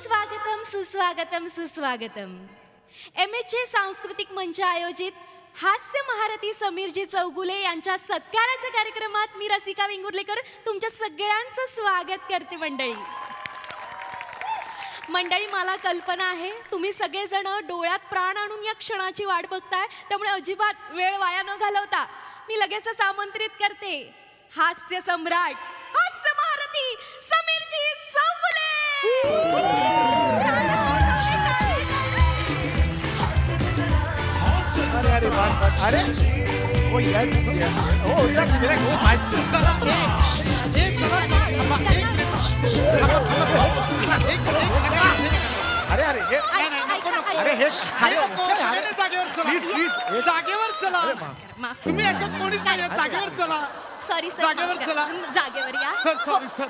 सुस्वागतम सुस्वागतम सुस्वागतम. MHA सांस्कृतिक मंच आयोजित हास्य महारथी समीरजी चौगुले यांच्या सत्काराच्या कार्यक्रमात मी रसिका वेंगुर्लेकर तुमच्या सगळ्यांचं स्वागत करते. मंडळी मला कल्पना आहे तुम्ही सगळेजण डोळ्यात प्राण आणून या क्षणाची वाट बघताय, त्यामुळे अजिबात वेळ वाया न घालवता मी लगेचच आमंत्रित करते हास्य सम्राट, हास्य महारथी समीरजी चौगुले. अरे अरे oh yes yes oh that's direct oh my अरे अरे हे अरे हे प्लीज प्लीज जागेवर चला. तुम्ही याच्यात कोणीच नाही, जागेवर चला. सॉरी सर, जागेवर चला. जागेवर या सर सॉरी सर,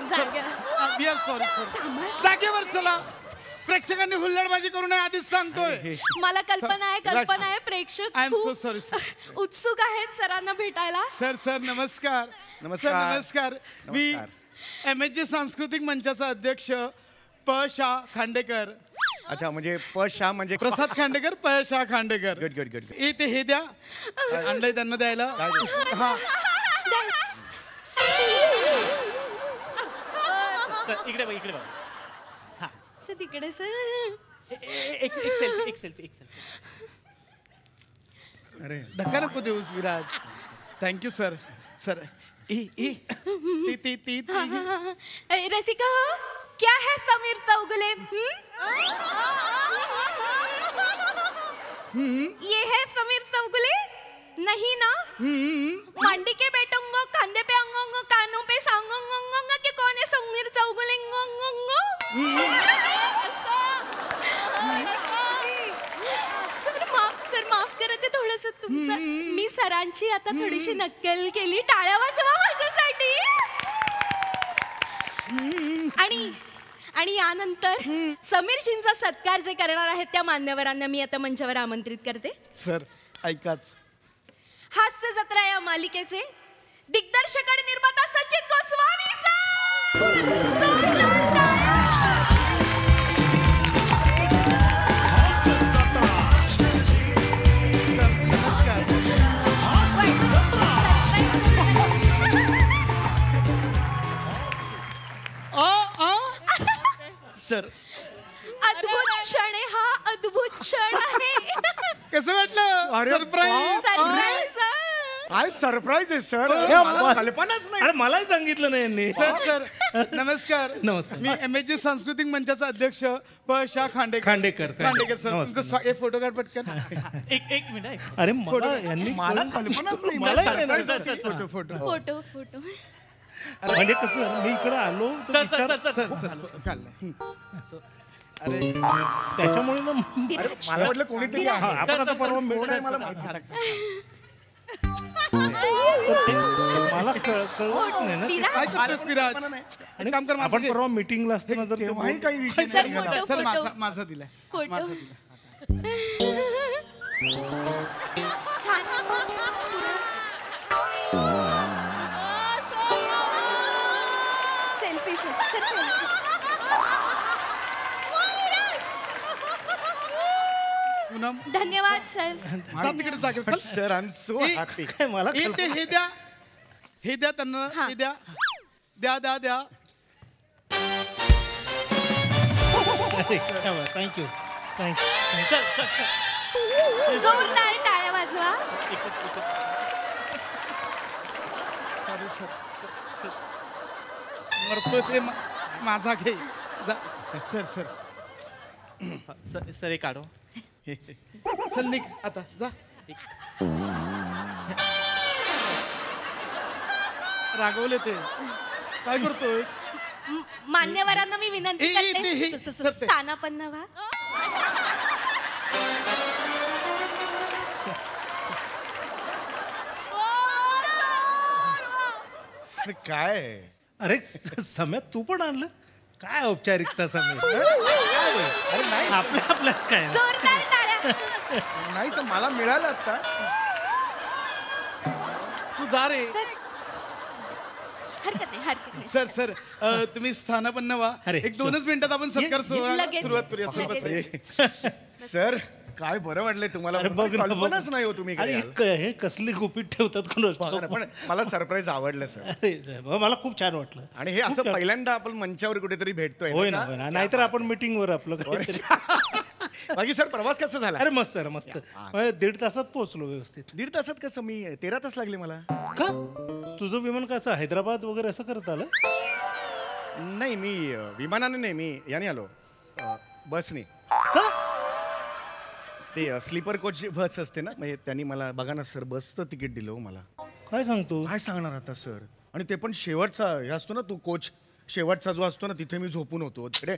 जागेवर वी आर सॉरी सर. जागेवर चला. प्रेक्षकांनी हुल्लडबाजी करू नये आधीच सांगतोय. मला कल्पना आहे प्रेक्षक आय एम सो खूप सॉरी सर. उत्सुक आहेत सरांना भेटायला. सर सर नमस्कार. नमस्कार. सर नमस्कार. मी MHA सांस्कृतिक मंचाचा अध्यक्ष प.शा. खांडेकर. अच्छा म्हणजे प.शा. म्हणजे प्रसाद खांडेकर, प.शा. खांडेकर. Good good good. ते हे द्या, आणलंय त्यांना द्यायला. हा इकडे बघ, इकडे बघ. तिकडे सर एक सेल्फी. अरे धक्का नको Deus Viraj. Thank you sir. Sir Rasika हो, क्या है समीर चौगुले? ये है समीर चौगुले नहीं ना? मंडी के बैठूंगा, कंधे पे आऊंगा, कानों पे सांगूंगा कि कौन है समीर चौगुले. सर माफ करा ते थोडस तुमचं. मी सरांची आता थोडीशी नक्कल केली. टाळ्या वाजवा माझ्यासाठी. आणि यानंतर समीरजींचा सत्कार जे करणार आहेत त्या मान्यवरांना मी आता मंचावर आमंत्रित करते. सर ऐकाच. हास्य जत्रा या मालिकेचे दिग्दर्शक आणि निर्माता सचिन गोस्वामी सर. सर अद्भुत क्षण आहे हा, अद्भुत क्षण आहे. कसं वाटलं? सरप्राईज. काय सरप्राईज आहे सर. कल्पनाच नाही. अरे मलाही सांगितलं नाही यांनी. सर नमस्कार. नमस्कार. मी MHA सांस्कृतिक मंचाचा अध्यक्ष प.शा. खांडेकर सर. तुमचं हे फोटो काढ पटकन. एक मिनिट. अरे मला यांनी मला कल्पनाच नाही. मला फोटो म्हणजे कसं मी इकडे आलो अरे त्याच्यामुळे ना मला वाटलं कोणीतरी आहे. आपण आता परवा कोण आहे मला माहिती नाही. मला कळलं नाही ना. काय करतोस विराज? आणि काम कर. आपण परवा मीटिंगला असताना जर तेव्हाही काही विषय सर, नाही झाला. फोटो. सर माझा दिलाय. फोटो. माझा दिलाय. Selfie sir. धन्यवाद सर. जा तिकडे जागेवर चल. Sir I am so happy. मला हे द्या त्यांना. हे द्या. थँक्यू. जोरदार टाळ्या वाजवा. Sorry sir. मरतोस हे माझा घे. जा सर. सर एक काढो. चल निघ आता जा. रागवले ते. काय करतोयस? मान्यवरांना मी विनंती करते स्थानापन्न व्हा. काय अरे सम्या तू पण आणलं काय औपचारिकता समय. अरे नाही आपल्यात काय जोरदार टाळ्या. नाही सर मला मिळालं आता. तू जा रे. हरकत नाही. सर सर तुम्ही स्थानापन्न व्हा. अरे, एक 2च मिनिटात आपण सत्कार सोहळा लगेच. सुरुवात करूया. सर, बसा. लगेच. सर काय बरं वाटलंय तुम्हाला अरे बघ ना, कल्पनाच बघ. नाही हो तुम्ही इकडे अरे याल. हे कसली गुपित ठेवतात कोणास बघा ना, ठाऊक. पण मला सरप्राईज आवडलं सर. अरे मला खूप छान वाटलं. आणि हे खूप असं छान. पहिल्यांदा आपण मंचावर कुठेतरी भेटतोय होय ना ना, होय ना. नाहीतर आपण मीटिंगवर आपलं काहीतरी. बाकी सर प्रवास कसा झाला? अरे मस्त सर मस्त. म्हणजे 1.5 तासात पोहोचलो व्यवस्थित. 1.5 तासात कसं? मी 13 तास लागले मला. का तुझं विमान कसं हैदराबाद वगैरे असं करत आलं? नाही मी विमानाने नाही, मी याने आलो बसने. का? ते स्लीपर कोच बस असते ना, म्हणजे त्यांनी मला बघा ना सर बसचं तिकीट दिलं हो मला. काय सांगतो? काय सांगणार आता सर? आणि ते पण शेवटचा हे असतो ना, तो कोच शेवटचा जो असतो ना, तिथे मी झोपून होतो तिकडे.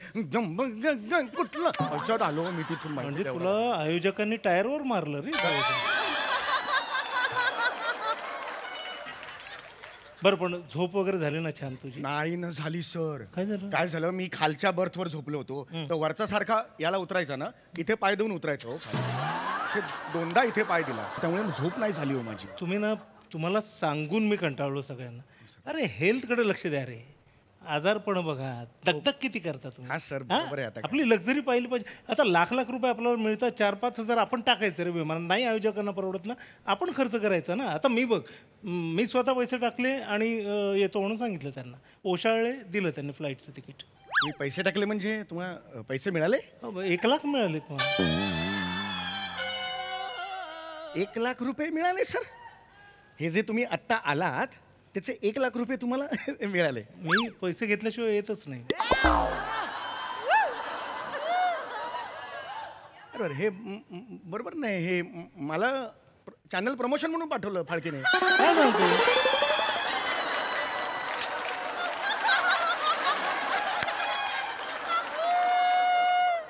कुठलं अशात आलो मी तिथून. म्हणजे माहिती तुला आयोजकांनी टायरवर मारलं रे. बरं पण झोप वगैरे झाली ना छान तुझी? नाही ना झाली सर. काय झालं? काय झालं, मी खालच्या बर्थवर झोपलो होतो. तर वरचा सारखा याला उतरायचा ना, इथे पाय देऊन उतरायचं हो खाली. इथे 2दा इथे पाय दिला, त्यामुळे झोप नाही झाली हो माझी. तुम्ही ना, तुम्हाला सांगून मी कंटाळलो सगळ्यांना. अरे हेल्थकडे लक्ष द्या रे. आजारपण बघा, दगदग किती करता तुम्ही. हा सर, हा? बरोबर आहे. आता आपली लक्झरी पाहिली पाहिजे. आता लाख रुपये आपल्याला मिळतात, 4-5 हजार आपण टाकायचं रे विमानात. नाही आयोजकांना परवडत ना, आपण खर्च करायचा ना. आता मी बघ, मी स्वतः पैसे टाकले आणि येतो म्हणून सांगितलं त्यांना. ओशाळले, दिलं त्यांनी फ्लाईटचं तिकीट. मी पैसे टाकले म्हणजे तुम्हाला पैसे मिळाले? 1 लाख मिळाले तुम्हाला. 1 लाख रुपये मिळाले सर? हे जे तुम्ही आत्ता आलात त्याचे 1 लाख रुपये तुम्हाला मिळाले? मी पैसे घेतल्याशिवाय येतच नाही. बरोबर, हे बरोबर नाही. हे मला चॅनल प्रमोशन म्हणून पाठवलं फाळकेने. काय सांगतो?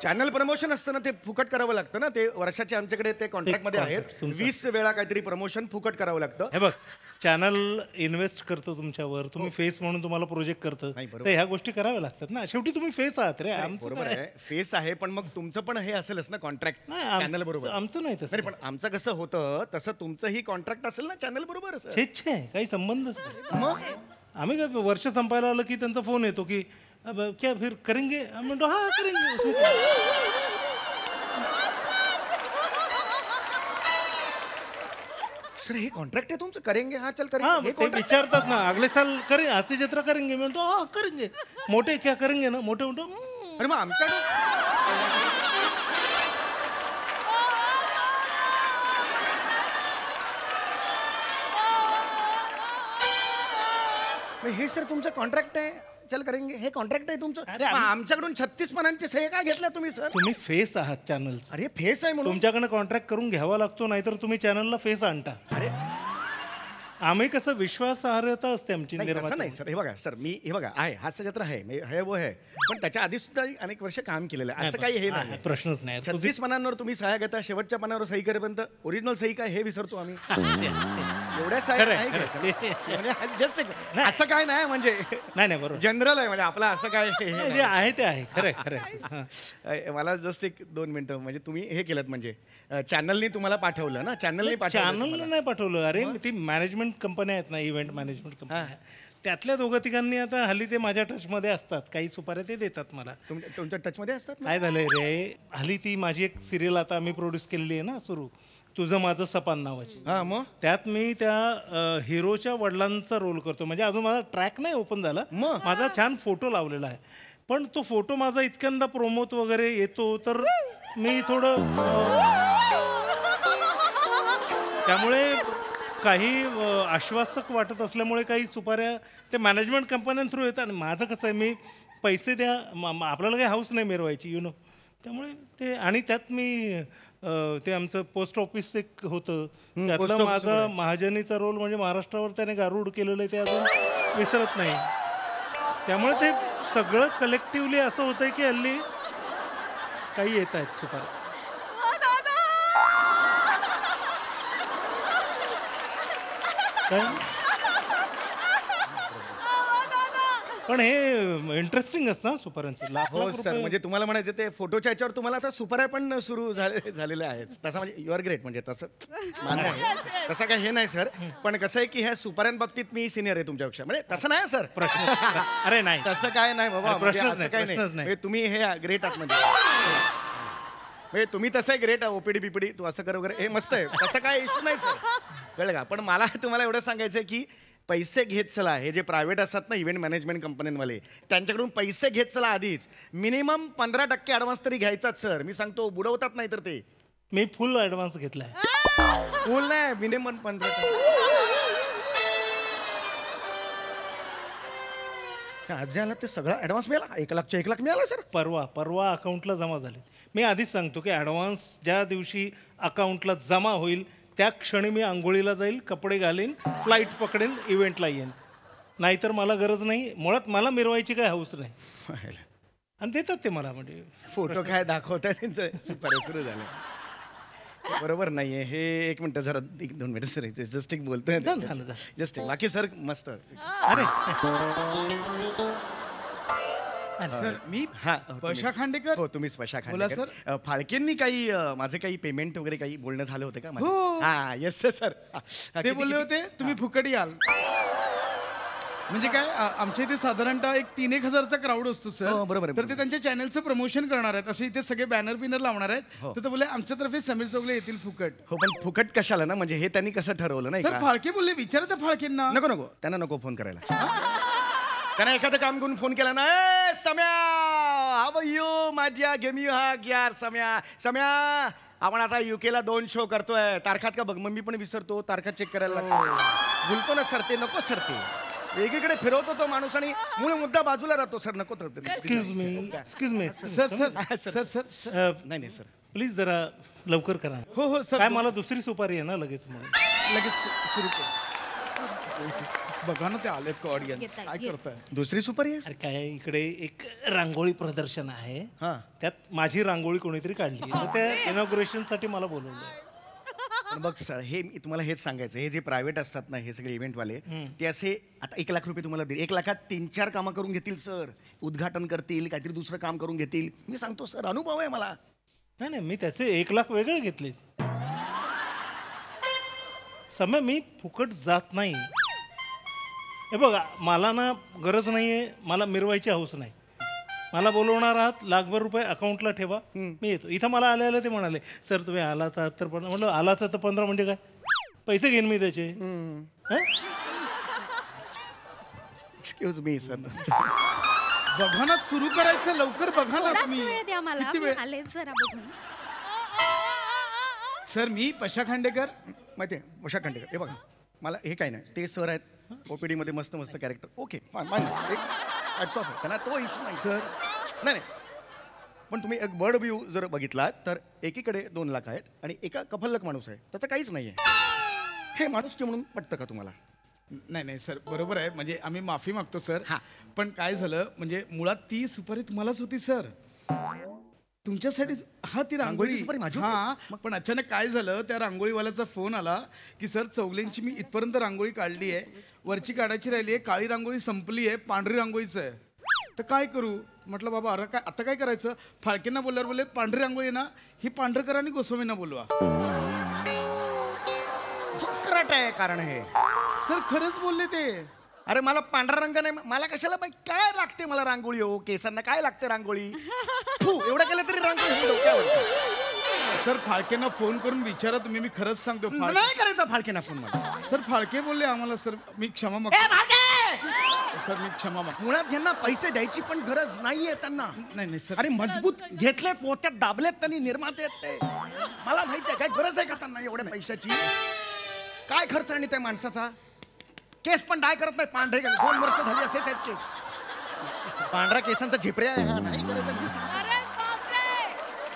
चॅनल प्रमोशन असतं ना, ते फुकट करावं लागतं ना. ते वर्षाचे आमच्याकडे ते कॉन्ट्रॅक्टमध्ये आहेत. तुमचं. 20 वेळा काहीतरी प्रमोशन फुकट करावं लागतं. हे बघ, चॅनल इन्व्हेस्ट करतो तुमच्यावर. तुम्ही फेस म्हणून तुम्हाला प्रोजेक्ट करतं. नाही, बरोबर. तर ह्या गोष्टी कराव्या लागतात ना. शेवटी तुम्ही फेस आहात रे. आमचं बरोबर काय? आहे, फेस आहे, पण मग तुमचं पण हे असेलच ना कॉन्ट्रॅक्ट नाही, चॅनल बरोबर. आमचं नाही तसं. नाही पण आमचं कसं होतं तसं तुमचंही कॉन्ट्रॅक्ट असेल ना चॅनल बरोबर. छे छे, काही संबंधच नाही. मग आम्ही काय वर्ष संपायला आलं की त्यांचा फोन येतो की अब क्या फिर करेंगे. आम्ही म्हणतो हा करेंगे. उसमें क्या? सर हे कॉन्ट्रॅक्ट आहे तुमचं, करेंगे हा चल हाँ करेंगे. हे ते contract विचारतात ना, अगले साल करें हास्य जत्रा करेंगे. मैं म्हणतो हाँ करेंगे. मोठे क्या करेंगे ना, मोठे म्हणतो आहे. अरे मग आमच्याकडे मग हे सर तुमचं कॉन्ट्रॅक्ट आहे, चल करेंगे, हे कॉन्ट्रॅक्ट आहे तुमचं. अरे मग आम्ही- आमच्याकडून 36 पानांचे सह्या काय घेतल्या तुम्ही सर? तुम्ही फेस आहात चॅनलचा. अरे फेस आहे म्हणून. तुमच्याकडनं कॉन्ट्रॅक्ट करून घ्यावा लागतो, नाहीतर तुम्ही चॅनलला फेस आणता. अरे आम्ही कसं विश्वासार्हता असते आमची नाही तसं निर्माती. नाही सर. हे बघा सर, मी हे बघा आहे हास्य जत्रा आहे, हे वो आहे, पण त्याच्या आधी सुद्धा अनेक वर्ष काम केलेलं आहे. असं काही हे नाही. प्रश्नच नाही. 36 पानांवर तुम्ही सह्या घेता, शेवटच्या पानावर सही करेपर्यंत ओरिजिनल सही काय हे विसरतो आम्ही. एवढ्या सह्या खरंय, नाही खरंय. घ्यायच्या. म्हणजे जस्ट असं काय नाही, म्हणजे नाही नाही बरोबर. जनरल आहे, म्हणजे आपला असं काय हे नाही, नाही. जे आहे ते आहे. खरंय खरंय. मला जस्ट 1-2 मिनिटं, म्हणजे तुम्ही हे केलं म्हणजे चॅनलनी तुम्हाला पाठवलं ना, चॅनलनी पाठवलं चॅनलला तुम्हाला. नाही पाठवलं. अरे ती मॅनेजमेंट कंपन्या आहेत ना, इव्हेंट मॅनेजमेंट कंपन्या, त्यातल्या 2-3 आता हल्ली ते माझ्या टचमध्ये असतात. काही सुपाऱ्या ते देतात मला. तुमच्या टचमध्ये असतात ना? काय झालंय रे, हल्ली ती माझी एक सिरियल आता आम्ही प्रोड्यूस केलेली आहे ना सुरू, तुझं माझं सपान नावाची. हा मग त्यात मी त्या हिरोच्या वडिलांचा रोल करतो. म्हणजे अजून माझा ट्रॅक नाही ओपन झाला, मग? माझा छान फोटो लावलेला आहे. पण तो फोटो माझा इतक्यांदा प्रोमोत वगैरे येतो, तर मी थोडं त्यामुळे काही आश्वासक वाटत असल्यामुळे काही सुपाऱ्या ते मॅनेजमेंट कंपन्यां थ्रू येतात. आणि माझं कसं आहे, मी पैसे द्या, आपल्याला काही हाऊस नाही मिरवायची त्यामुळे ते. आणि त्यात मी ते आमचं पोस्ट ऑफिस एक होतं, त्यातला माझा महाजनीचा रोल म्हणजे महाराष्ट्रावर त्याने गारूड केलेलं आहे, ते अजून विसरत नाही. त्यामुळे ते सगळं कलेक्टिव्हली असं होतंय की हल्ली काही येत आहेत सुपाऱ्या. काय पण हे इंटरेस्टिंग असतं सुपाऱ्यांचं लाख हो लाख सर रुपये. म्हणजे तुम्हाला म्हणायचं ते फोटोच्या याच्यावर तुम्हाला आता सुपाऱ्या पण सुरू झालेल्या आहेत तसं म्हणजे यू आर ग्रेट म्हणजे तसं मान्य आहे तसं काय हे नाही सर पण कसं आहे की ह्या सुपाऱ्यांबाबतीत मी सिनियर आहे तुमच्यापेक्षा म्हणजे तसं नाही सर प्रश्न अरे नाही तसं काय नाही बाबा अरे, म्हणजे प्रश्नच असं नाही, काय प्रश्नच नाही नाही. म्हणजे तुम्ही हे ग्रेट आहात म्हणजे तुम्ही तसं ग्रेट आहे ओपीडी बिपीडी तू असं कर वगैरे हे मस्त आहे तसं काय इश्यू नाही सर कळलं का पण मला तुम्हाला एवढं सांगायचं आहे की पैसे घेत चला हे जे प्रायव्हेट असतात ना इव्हेंट मॅनेजमेंट कंपन्यांवाले त्यांच्याकडून पैसे घेत चला आधीच मिनिमम 15% ॲडव्हान्स तरी घ्यायचाच सर मी सांगतो बुडवतात नाही तर ते मी फुल ऍडव्हान्स घेतलाय फुल नाही मिनिमम 15%. आज झाला ते सगळा ॲडव्हान्स मिळाला 1 लाखच्या 1 लाख मिळाला सर परवा अकाउंटला जमा झाले मी आधीच सांगतो की ॲडव्हान्स ज्या दिवशी अकाउंटला जमा होईल त्या क्षणी मी आंघोळीला जाईल कपडे घालीन फ्लाईट पकडेन इव्हेंटला येईन नाहीतर मला गरज नाही मुळात मला मिरवायची काय हौस नाही आणि देतात ते मला म्हणजे फोटो काय दाखवताय त्यांचं सुपारी सुरू झालं बरोबर नाहीये हे 1 मिनिट जरा 1-2 मिनिट सर जस्ट एक बोलतोय झालं. जस्ट एक बाकी सर मस्त अरे सर मी हा पशा खांडेकर हो तुम्ही स्पशा बोला, खांडेकर फाळकेंनी काही माझे काही पेमेंट वगैरे काही बोलणं झालं होतं का माझं? हो. हा येस सर ते बोलले होते तुम्ही फुकट याल म्हणजे काय आमच्या इथे साधारणतः एक 3-1 हजारचा क्राऊड असतो हो, सर बरोबर आहे, तर ते त्यांच्या चॅनलचं प्रमोशन करणार आहेत असे इथे सगळे बॅनर बिनर लावणार आहेत तर ते बोलले आमच्यातर्फे समीर चौगले येतील फुकट हो पण फुकट कशाला ना म्हणजे हे त्यांनी कसं ठरवलं नाही सर का फाळके बोलले विचारा त्या फाळकेंना नको नको त्यांना नको फोन करायला त्यांना एखादं काम करून फोन केला ना ए सम्या हाव यू माझ्या गेम यू हा यार सम्या आपण आता युकेला 2 शो करतोय तारखात का बघ मग मी पण विसरतो तारखा चेक करायला लागतो बोलतो ना सर ते नको सर ते वेगळीकडे फिरवतो तो माणूस आणि मूळ मुद्दा बाजूला राहतो सर नको तर excuse me sir sir sir sir नाही नाही सर प्लीज जरा लवकर करा हो हो सर काय मला दुसरी सुपारी आहे ना लगेच म्हणून लगेच सुरू कर बघा ना ते आलेत का ऑडियन्स येताय, काय येत. करताय दुसरी सुपारी आहे अरे काय इकडे एक रांगोळी प्रदर्शन आहे हा त्यात माझी रांगोळी कोणीतरी काढली तर त्या इनॉग्रेशन साठी मला बोलवलं पण बघ सर हे मी तुम्हाला हेच सांगायचं हे जे प्रायव्हेट असतात ना हे सगळे इव्हेंटवाले ते असे आता 1 लाख रुपये तुम्हाला देईल 1 लाखात 3-4 कामं करून घेतील सर उद्घाटन करतील काहीतरी दुसरं काम करून घेतील मी सांगतो सर अनुभव आहे मला नाही नाही मी त्याचे 1 लाख वेगळे घेतले समय मी फुकट जात नाही हे बघा मला ना गरज नाहीये मला मिरवायची हौस नाही मला बोलवणार आहात लाखभर रुपये अकाउंटला ठेवा मी येतो इथं मला आले ते म्हणाले सर तुम्ही आलाच आहात तर म्हणलं आलाच तर 15 म्हणजे काय पैसे घेईन मी त्याचे एक्सक्यूज मी सर बघा ना सुरू करायचं लवकर बघा ना थोडाच तुम्ही वेळ द्या मला किती मी वेळ? आले जरा बघून सर मी पशा खांडेकर माहिती आहे उषा खांडेकर हे बघा मला हे काय नाही ते सर आहेत ओपीडी मध्ये मस्त मस्त कॅरेक्टर ओके मान्य एक हॅट्स ऑफ आहे त्यांना तो इश्यू नाही सर नाही पण तुम्ही एक बर्ड व्ह्यू जर बघितला तर एकीकडे 2 लाख आहेत आणि एका कफल्लक माणूस आहे त्याचं काहीच नाही आहे हे माणूस की म्हणून पटतं का तुम्हाला नाही नाही सर बरोबर आहे म्हणजे आम्ही माफी मागतो सर हा. पण काय झालं म्हणजे मुळात ती सुपारी तुम्हालाच होती सर तुमच्यासाठी हा ती रांगोळी रांगोळीची सुपारी माझी होती? हा पण अचानक काय झालं त्या रांगोळीवाल्याचा फोन आला की सर चौगलेंची मी इथपर्यंत रांगोळी काढली आहे वरची काढायची राहिली आहे काळी रांगोळी संपली आहे पांढरी रांगोळीच आहे तर काय करू म्हटलं बाबा अरे काय आता काय करायचं फाळकेंना बोलल्यावर बोलले पांढरी रांगोळी आहे ना ही पांढरकर आणि गोस्वामींना बोलवा कराट आहे कारण हे सर खरंच बोलले ते अरे मला पांढरा रंग नाही मला कशाला बाई काय लागते मला रांगोळी हो केसांना काय लागते रांगोळी फू, एवढं केलं तरी रांगोळी होईल डोक्यावर. सर फाळकेंना फोन करून विचारा तुम्ही मी खरंच सांगतो नाही करायचा फाळके फोन मला सर फाळके बोलले आम्हाला सर मी क्षमा ए, मागतो फाळके! सर मी क्षमा मागतो मुळात यांना पैसे द्यायची पण गरज नाहीये त्यांना नाही नाही सर अरे मजबूत घेतलेत पोत्यात दाबलेत त्यांनी निर्माते आहेत ते मला माहिती आहे काय गरज आहे का त्यांना एवढ्या पैशाची काय खर्च आणि त्या माणसाचा केस पण डाय करत नाही पांढरे 2 वर्ष झाली असेच आहेत केस पांढरा केसांचा झिपऱ्या आहे हा नाही गरज आहे, मी सांगतो.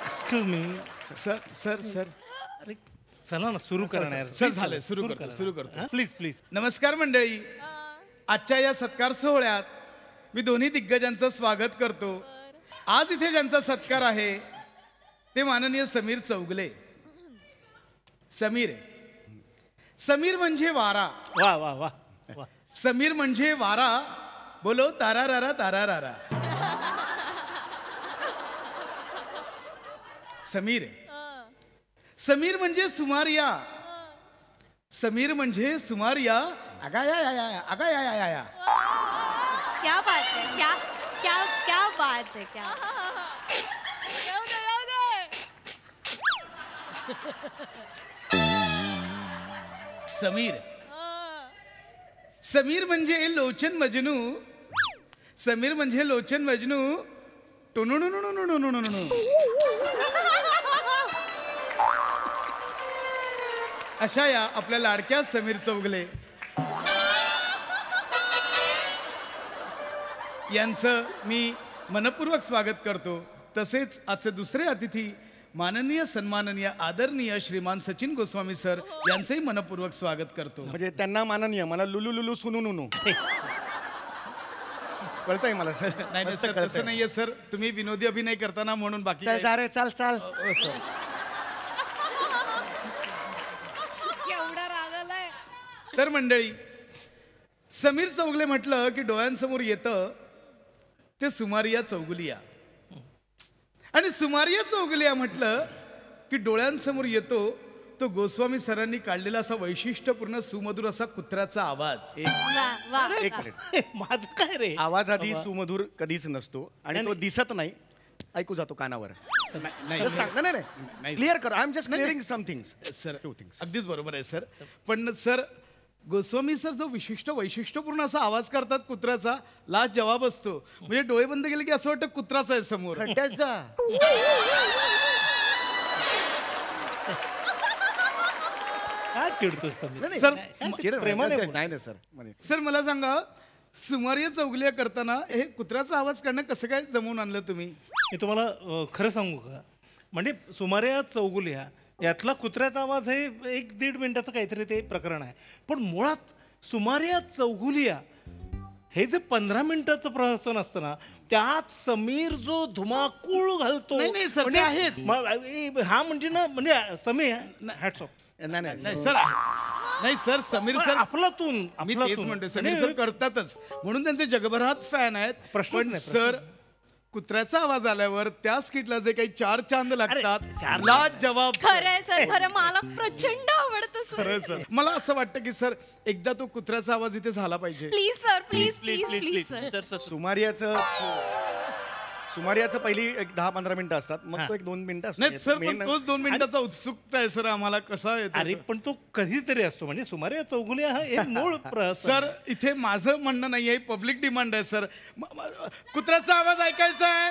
Excuse me sir sir sir अरे चला ना सुरू करा ना यार. सर Please झाले चला, सुरू करा. करतो सुरू करतो हा? प्लीज प्लीज नमस्कार मंडळी आजच्या या सत्कार सोहळ्यात मी दोन्ही दिग्गजांचं स्वागत करतो आज इथे ज्यांचा सत्कार आहे ते माननीय समीर चौगले समीर म्हणजे वारा वा वा वा वा समीर म्हणजे वारा बोलो तारा रारा तारा रारा. समीर समीर म्हणजे सुमारिया. समीर म्हणजे सुमारिया. अगा या या या अगा या या या. क्या बात है, क्या क्या क्या बात है, क्या समीर समीर म्हणजे लोचन मजनू. समीर म्हणजे लोचन मजनू. टुनुनुनुनुनुनुनुनुनु. अशा या आपल्या लाडक्या समीर चौगले यांचं मी मनपूर्वक स्वागत करतो. तसेच आजचे दुसरे अतिथी माननीय सन्माननीय आदरणीय श्रीमान सचिन गोस्वामी सर यांचंही मनपूर्वक स्वागत करतो. म्हणजे त्यांना माननीय, मला लुलू लुलू सुनू नुनू कळतंय मला. नाही नाही सर, तसं नाहीये सर. तुम्ही विनोदी अभिनय करताना म्हणून बाकी चल काही- जा रे, चाल चाल. सर. एवढा राग आलाय. तर मंडळी, समीर चौगले म्हटलं की डोळ्यांसमोर येतं ते सुमारिया चौगुलिया. आणि सुमारिया चौगुलिया म्हटलं की डोळ्यांसमोर येतो तो गोस्वामी सरांनी काढलेला असा वैशिष्ट्यपूर्ण सुमधुर असा कुत्र्याचा आवाज. वा वा एक वा. मिनिट. माझं काय रे? आवाज आधी सुमधुर कधीच नसतो आणि तो दिसत नाही, ऐकू जातो कानावर. नाही सांग नाही नाही. क्लिअर कर. I am just clearing some things. Sir Few things. अगदीच बरोबर आहे सर. पण सर गोस्वामी सर जो विशिष्ट वैशिष्ट्यपूर्ण असा आवाज करतात कुत्र्याचा, लाज जवाब असतो. म्हणजे डोळे बंद केले की असं वाटतं कुत्राचा आहे समोर. खड्ड्यात जा. काय चिडतोस समीर? नाही, सर, नाही, चिडत प्रेमाने नाही. बोल. नाही नाही सर म्हणे. सर मला सांगा, सुमारिया चौगुलिया करताना हे कुत्र्याचा आवाज काढणं कसं काय जमवून आणलं तुम्ही? मी तुम्हाला खरं सांगू का, म्हणजे सुमारे चौगुलिया यातला कुत्र्याचा आवाज हे 1-1.5 मिनिटाचं काहीतरी ते प्रकरण आहे. पण मुळात सुमारिया चौगुलिया हे जे 15 मिनिटाचं प्रहसन असतं ना, त्यात समीर जो धुमाकूळ घालतो. नाही, नाही, सर, ते आहेच. हा म्हणजे ना, म्हणजे समीर हॅट्स ऑफ. नाही नाही नाही सर, नाही सर, समीर सर आपलातून मी तेच म्हणतोय, समीर सर करतातच म्हणून त्यांचे जगभरात फॅन आहेत. प्रश्नच पण नाही, सर कुत्र्याचा आवाज आल्यावर त्या स्किटला जे काही 4 चांद लागतात, चार लाज जवाब. खरंय सर, खरं मला प्रचंड आवडतं सर. खरं सर, मला असं वाटतं की सर एकदा तो कुत्र्याचा आवाज इथे झाला पाहिजे. Please sir, please please please sir. सुमारियाचं पहिली एक 10-15 मिनिटं असतात, मग तो एक 2 मिनिटं नाही सर, पण Main- तोच 2 मिनिटाचा उत्सुकता आहे सर आम्हाला. कसा येतो अरे तो? पण तो कधीतरी असतो. म्हणजे सुमारे चौगुलिया हा एक मूळ प्रहसन. सर इथे माझं म्हणणं नाहीये, पब्लिक डिमांड आहे सर. कुत्र्याचा आवाज ऐकायचा आहे,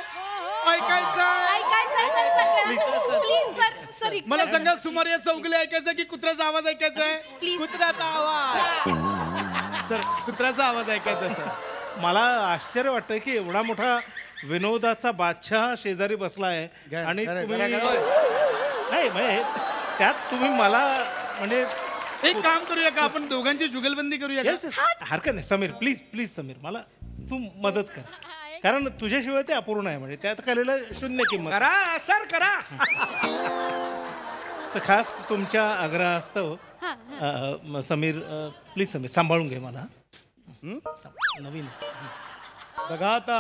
ऐकायचा आहे. ऐकायचंय सर सगळं. प्लीज सर, सर मला सांगा, सुमारिया चौगुले ऐकायचा की कुत्र्याचा आवाज ऐकायचा आहे? प्लीज. कुत्र्याचा आवाज. सर कुत्र्याचा आवाज ऐकायचा सर. मला आश्चर्य वाटतंय की एवढा मोठा विनोदाचा बादशाह शेजारी बसला आहे घ्या, आणि घ्या, तुम्ही घ्या, नाही म्हणजे त्यात तुम्ही मला म्हणजे एक काम करूया का, आपण दोघांची जुगलबंदी करूया का? Yes, yes. हरकत नाही समीर, प्लीज प्लीज समीर, मला तू मदत कर, कारण तुझ्याशिवाय ते अपूर्ण आहे. म्हणजे त्यात केलेलं 0 किंमत. करा सर करा. तर खास तुमच्या आग्रहास्तव समीर प्लीज समीर सांभाळून घे मला. नवीन बघा आता.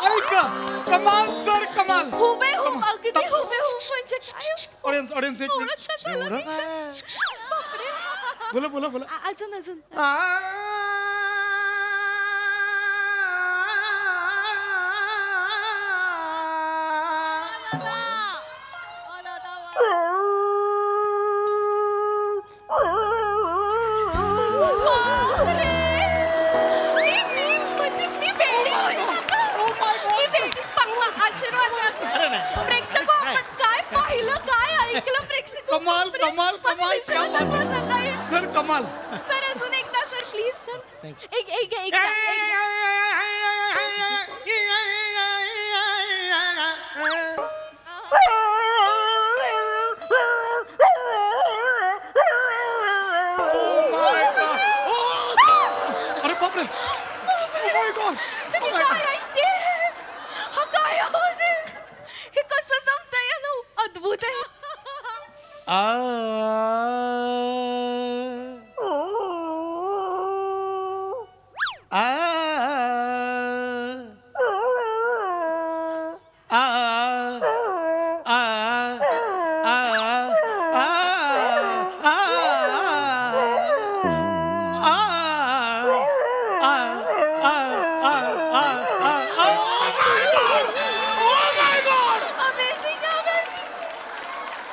ऐका, कमाल सर, कमाल. हुबेहूब, अगदी हुबेहूब म्हणजे काय? ऑडियन्स ऑडियन्स एक मिनिट. ओळखता झालं मी. बापरे. बोला बोला बोला. अजून अजून बापरे. म्हणजे मी वेडी होईल. मी वेडी. आशीर्वाद द्या सर. प्रेक्षक आपण काय पाहिलं, काय ऐकलं प्रेक्षक. कमाल, कमाल, कमाल, कमाल. सर कमाल. सर अजून एकदा सर प्लीज सर. एकदा बापरे Oh my God. मी काय ऐकतेय? हा काय आवाज आहे? हे कसं जमतंय यानं? अद्भुत आहे. Amazing, amazing.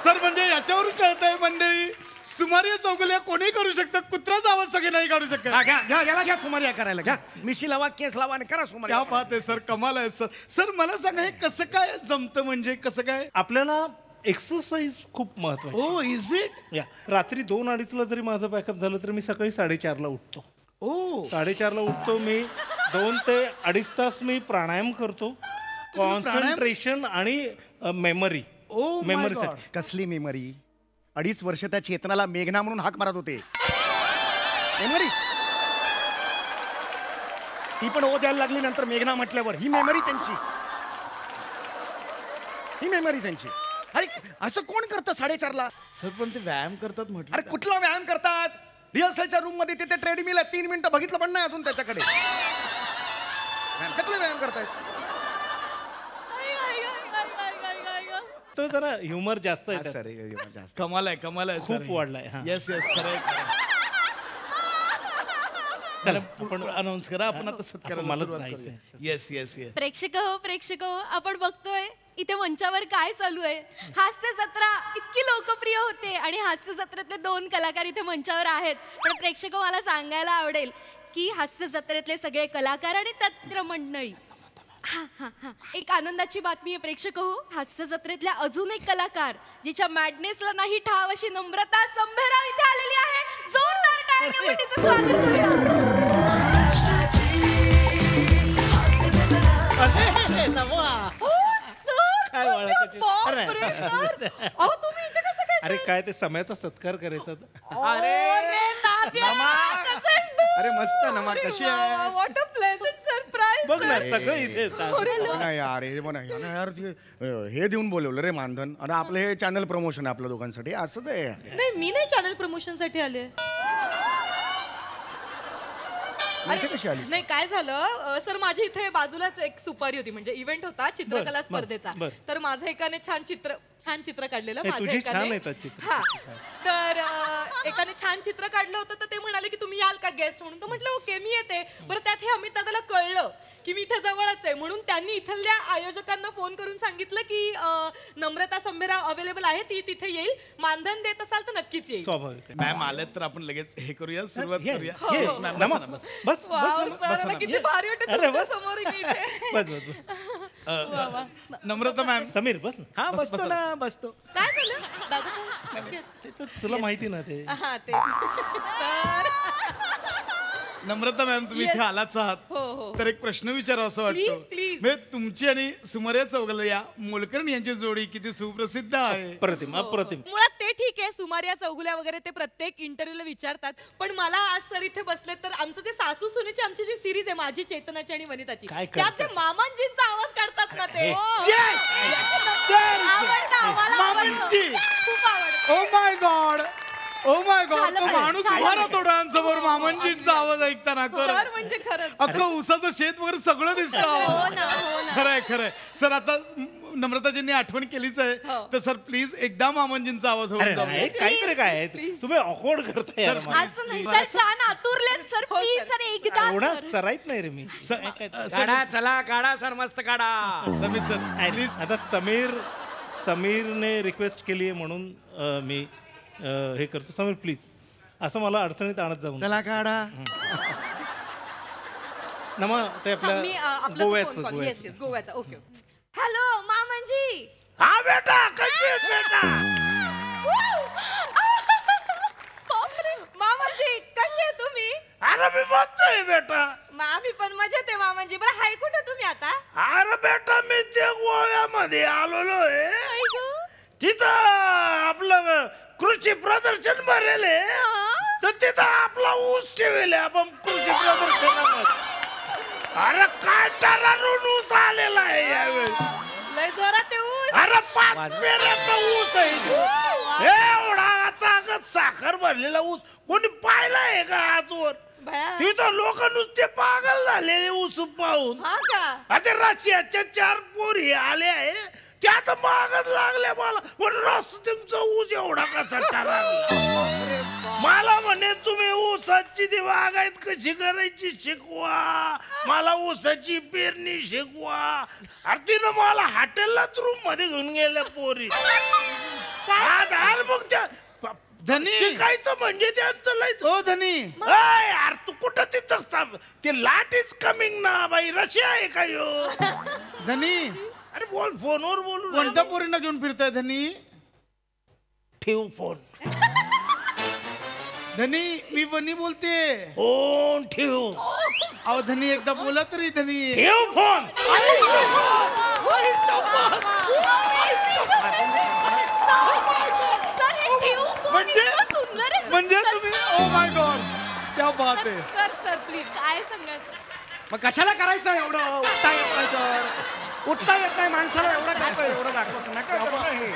सर म्हणजे याच्यावरून कळतंय मंडळी सुमारिया चौगुल्या कोणी करू शकतं कुत्राचा आवाज सगळे नाही काढू शकत. घ्या घ्या याला घ्या सुमारिया करायला घ्या. मिशी लावा केस लावा आणि करा सुमारिया. क्या बात आहे सर कमाल आहे सर. सर मला सांगा हे कसं काय जमतं म्हणजे कसं काय. आपल्याला एक्सरसाइज खूप महत्वाची. Oh is it. या रात्री 2-2:30ला जरी माझं बॅकअप झालं तर मी सकाळी 4:30ला उठतो. ओ 4:30ला उठतो मी. 2 ते 2.5 तास मी प्राणायाम करतो. कॉन्सन्ट्रेशन आणि मेमरी. Oh my मेमरीसाठी. कसली मेमरी. 2.5 वर्ष त्या चेतनाला मेघना म्हणून हाक मारत होते. मेमरी ती पण ओ द्यायला लागली नंतर मेघना म्हटल्यावर. ही मेमरी त्यांची. ही मेमरी त्यांची. अरे असं कोण करतं 4:30ला. सर पण ते व्यायाम करतात अरे म्हटलं. कुठला व्यायाम करतात. रिहर्सलच्या रूम मध्ये तिथे ट्रेडमिल आहे 3 मिनिटं बघितलं पण नाही अजून त्याच्याकडे. कसले व्यायाम करतायत. तो जरा ह्युमर जास्त आहे त्यात. जास्त कमाल आहे खूप वाढलाय, हा. येस येस खरंय चला, आपण अनाऊन्स करा आपण आता सत्काराला मलाच सुरुवात जायचंय. करूया. Yes yes yes. प्रेक्षक हो आपण बघतोय इथे मंचावर काय चालू आहे. हास्य जत्रा इतकी लोकप्रिय होते आणि हास्य जत्रेतले 2 कलाकार इथे मंचावर आहेत. पण प्रेक्षक मला सांगायला आवडेल की हास्य जत्रेतले सगळे कलाकार आणि तत्र मंडळी. एक आनंदाची बातमी आहे प्रेक्षक हो. हास्य जत्रेतल्या अजून एक कलाकार जिच्या मॅडनेसला नाही ठाव अशी नम्रता संभेराव इथे आलेली आहे. जोरदार टाळ्यांनी तिचं स्वागत करूया. काय वळखायची? अरे. अहो तुम्ही इथे कसं काय. अरे काय ते सम्याचा सत्कार करायचा होता. अरे मस्त नमा कशी आहे. What a pleasant surprise. बघ ना सगळं इथे येतात. नाही यार हे पण आहे. यार हे देऊन बोलवलं रे मानधन. आणि आपलं हे चॅनल प्रमोशन आहे आपल्या दोघांसाठी. असंच आहे. नाही मी नाही चॅनल प्रमोशन साठी आले. इथे कशी आली. नाही काय झालं सर माझ्या इथे बाजूलाच एक सुपारी होती म्हणजे इव्हेंट होता चित्रकला बरं, स्पर्धेचा. बरं. तर माझं एकाने छान चित्र काढलेलं. नाही, माझं तुझी एकाने- छान येतात चित्र. हा तर एकाने छान चित्र काढलं होतं तर ते म्हणाले की तुम्ही याल का गेस्ट म्हणून. तर म्हटलं ओके मी येते. बरं त्यात हे अमित दादाला कळलं की मी इथे जवळच आहे म्हणून त्यांनी इथल्या आयोजकांना फोन करून सांगितलं की नम्रता संभेराव अवेलेबल आहे ती तिथे येईल. मानधन देत असाल तर नक्कीच येईल. स्वाभाविक आहे. मॅम आलेत तर आपण लगेच हे करूया सुरुवात ये, करूया. ये. Yes, ma'am, नमा. बसा ना, बसा. बस वाव, बस सर मला किती भारी वाटतं अरे, तुमच्या बस. समोर मी इथे. बस नम्रता मॅम समीर बस ना. हा बसतो ना बसतो. काय झालं दादा काय? ते तर तुला माहिती ना ते. हा ते तर नम्रता मॅम तुम्ही इथे आलाच आहात हो, हो. तर एक प्रश्न विचारावा असं वाटतं. Please, please. म्हणजे तुमची आणि सुमारिया चौगुले या मोलकर्णी यांची जोडी किती सुप्रसिद्ध आहे. अप्रतिम अप्रतिम. मुळात ते ठीक आहे सुमारिया चौगुल्या वगैरे ते प्रत्येक इंटरव्ह्यूला विचारतात. पण मला आज सर इथे बसले तर आमचं जे सासू सुनेची आमची जी सिरीज आहे माझी चेतनाची आणि वनिताची काय त्यात ते करतात? मामांजींचा आवाज काढतात ना ते. आवडतं आम्हाला आवडतं. मामांची. खूप आवडतं. Oh my God oh my God झालं तो पाहिजे, माणूस झालं उभा पाहिजे. राहतो डोळ्यांसमोर मामांजींचा आवाज ऐकताना खरं सर म्हणजे खरंच अख्खं उसाचं शेत वगैरे सगळं दिसतं. हो ना हो ना. खरंय खरंय सर आता नम्रताजींनी आठवण केलीच आहे हो. तर सर प्लीज एकदा मामांजींचा आवाज अरे होऊन जाऊ. नाही, काहीतरी काय आहे तुम्ही ऑकवर्ड करताय यार मला. असं नाही सर कान आतुरलेत सर हो, प्लीज सर. सर एकदा एवढा सर. सराईत नाही रे मी. काढा चला काढा सर मस्त काढा. समीर सर प्लीज आता समीरने रिक्वेस्ट केली आहे म्हणून मी हे करतो. समीर प्लीज असं मला अडचणीत आणत जाऊ नका. चला काढा. नमा ते हा, मी आपल्या आपला गोव्याचं येस गोव्याचं. येस गोव्याचा ओके. हॅलो मामांजी. हा बेटा कशी आहेस बेटा. बापरे. मामांजी कसे आहे तुम्ही. अरे मी मस्त आहे बेटा. आम्ही पण मजेत आहे मामांजी. बरं हाय कुठे तुम्ही आता. अरे बेटा मी ते गोव्यामध्ये आलेलो आहे. आई गं. तिथं आपलं कृषी प्रदर्शन भरेल आहे. तर तिथं आपला ऊस ठेवले आपण कृषी प्रदर्शनामध्ये. अरे काय टरारून ऊस आलेला आहे यावेळी. लय जोरात येऊ. अरे 5 पेऱ्याचा ऊस आहे तो. एवढा चागत साखर भरलेला ऊस कोणी पाहिलाय का आजवर. भया. तिथं लोक नुसते पागल झालेले ऊस पाहून. हा का? आता रशियाच्या 4 पोरी आले आहे त्या तर मागच लागल्या मला. पण तुमचा ऊस एवढा कसा लागला. मला म्हणे तुम्ही ऊसाची ती बागायत कशी करायची शिकवा, मला ऊसाची पेरणी शिकवा. अरे तिनं मला हॉटेललाच रूम मध्ये घेऊन गेल्या पोरी. मग त्या धनी शिकायचं म्हणजे त्यांचं लय. ओ धनी यार तू कुठं तिथं ते लाट इज कमिंग ना बाई. रशिया आहे का यो. धनी अरे बोल फोनवर बोलू. कोणत्या पोरींना घेऊन फिरताय धनी. ठेव फोन. धनी मी वनी बोलते. फोन ठेव. अहो धनी एकदा बोला तरी धनी. ठेव फोन. सर हे ठेवू फोन म्हणजे इतकं सुंदर आहे. म्हणजे तुम्ही ओ माय गॉड क्या बात आहे. Sir sir please. काय सांगायचं. मग कशाला करायचं एवढं. उठता येत नाही तर उठता येत नाही माणसाला. एवढं काय एवढं दाखवत नका करू ना हे.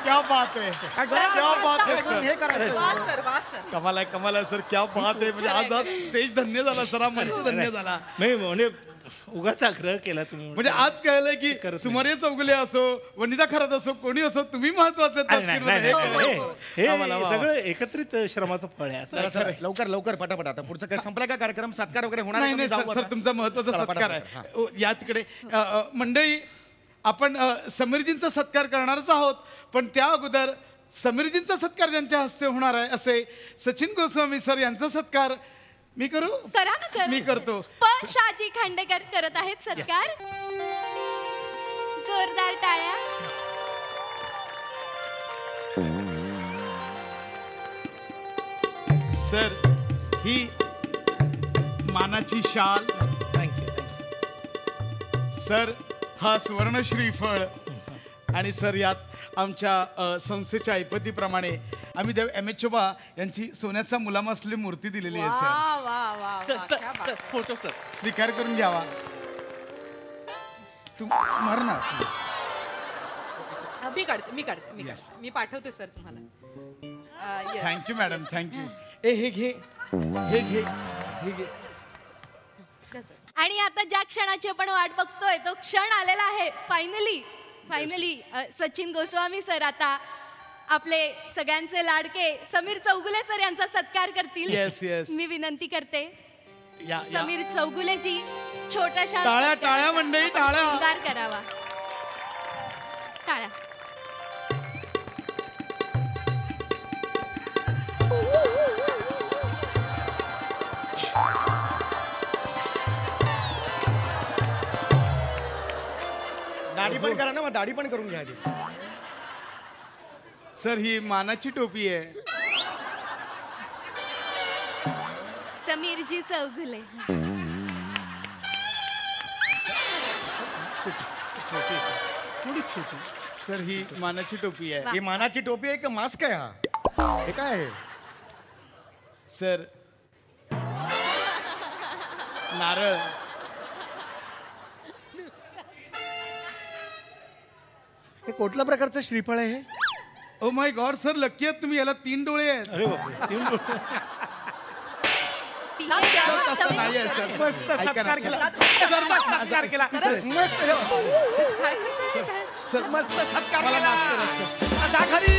क्या बात आहे. क्या बात आहे सर. हे करायचं. वा सर वा सर. कमाल आहे सर. क्या बात आहे. म्हणजे आज स्टेज धन्य झाला सर. हा मंच धन्य झाला. नाही म्हणजे उगाच आग्रह केला तुम्ही. म्हणजे आज कळलंय की करत नाही. सुमारिया चौगुले असो वनिता खरात असो कोणी असो तुम्ही महत्वाचे अरे नाही, नाही, नाही, आहेत. हे आम्हाला वा. सगळं एकत्रित श्रमाचं फळ आहे असं. चला, चला, लवकर लवकर पटापट. आता पुढचं काय संपलाय का कार्यक्रम. सत्कार वगैरे होणार नाही आहे नाही का? मी सर जाऊ सर आता? तुमचा महत्वाचा चला, सत्कार पटापट, हा. आहे. या तिकडे मंडळी आपण समीरजींचा सत्कार करणारच आहोत. पण त्या अगोदर समीरजींचा सत्कार ज्यांच्या हस्ते होणार आहे असे सचिन गोस्वामी सर यांचा सत्कार मी करू. करा ना कर. मी करतो. पण शाजी खांडेकर करत आहेत सत्कार. जोरदार टाळ्या. सर ही मानाची शाल. थँक्यू. सर हा सुवर्ण श्रीफळ. आणि सर यात आमच्या संस्थेच्या ऐपतीप्रमाणे आम्ही देव एम एच चोबा यांची सोन्याचा मुलामा असलेली मूर्ती दिलेली आहे सर. वा वा वा. क्या बात. Photo sir. स्वीकार करून घ्यावा. तू मरणार. मी काढते मी काढते मी Yes. काढते. मी पाठवते सर तुम्हाला. yes. Thank you madam thank you. हे घे हे घे हे घे. द्या सर. आणि आता ज्या क्षणाची आपण वाट बघतोय तो क्षण आलेला आहे. फायनली सचिन गोस्वामी सर आता आपले सगळ्यांचे लाडके समीर चौगुले सर यांचा सत्कार करतील. Yes, yes. मी विनंती करते या समीर चौगुलेजी छोट्याशा टाळ्या, टाळ्या मंडळी, टाळ्या. उद्गार करावा. टाळ्या. दाढी पण करा ना. मग दाढी पण करून घ्या आधी. सर ही मानाची टोपी आहे. समीरजी चौगुले. थोडी छोटी. सर ही मानाची टोपी आहे. ही मानाची टोपी आहे का मास्क आहे हा. हे काय आहे. सर नारळ. हे कुठल्या प्रकारचं श्रीफळ आहे हे. Oh my God sir lucky आहेत तुम्ही. याला 3 डोळे आहेत. अरे बापरे. तसं नाही आहे सर. मस्त ऐका ना, सत्कार सर. केला. मस्त सत्कार केला. मस्त सर मस्त सत्कार मला केला. माफ करा, सर. जा घरी.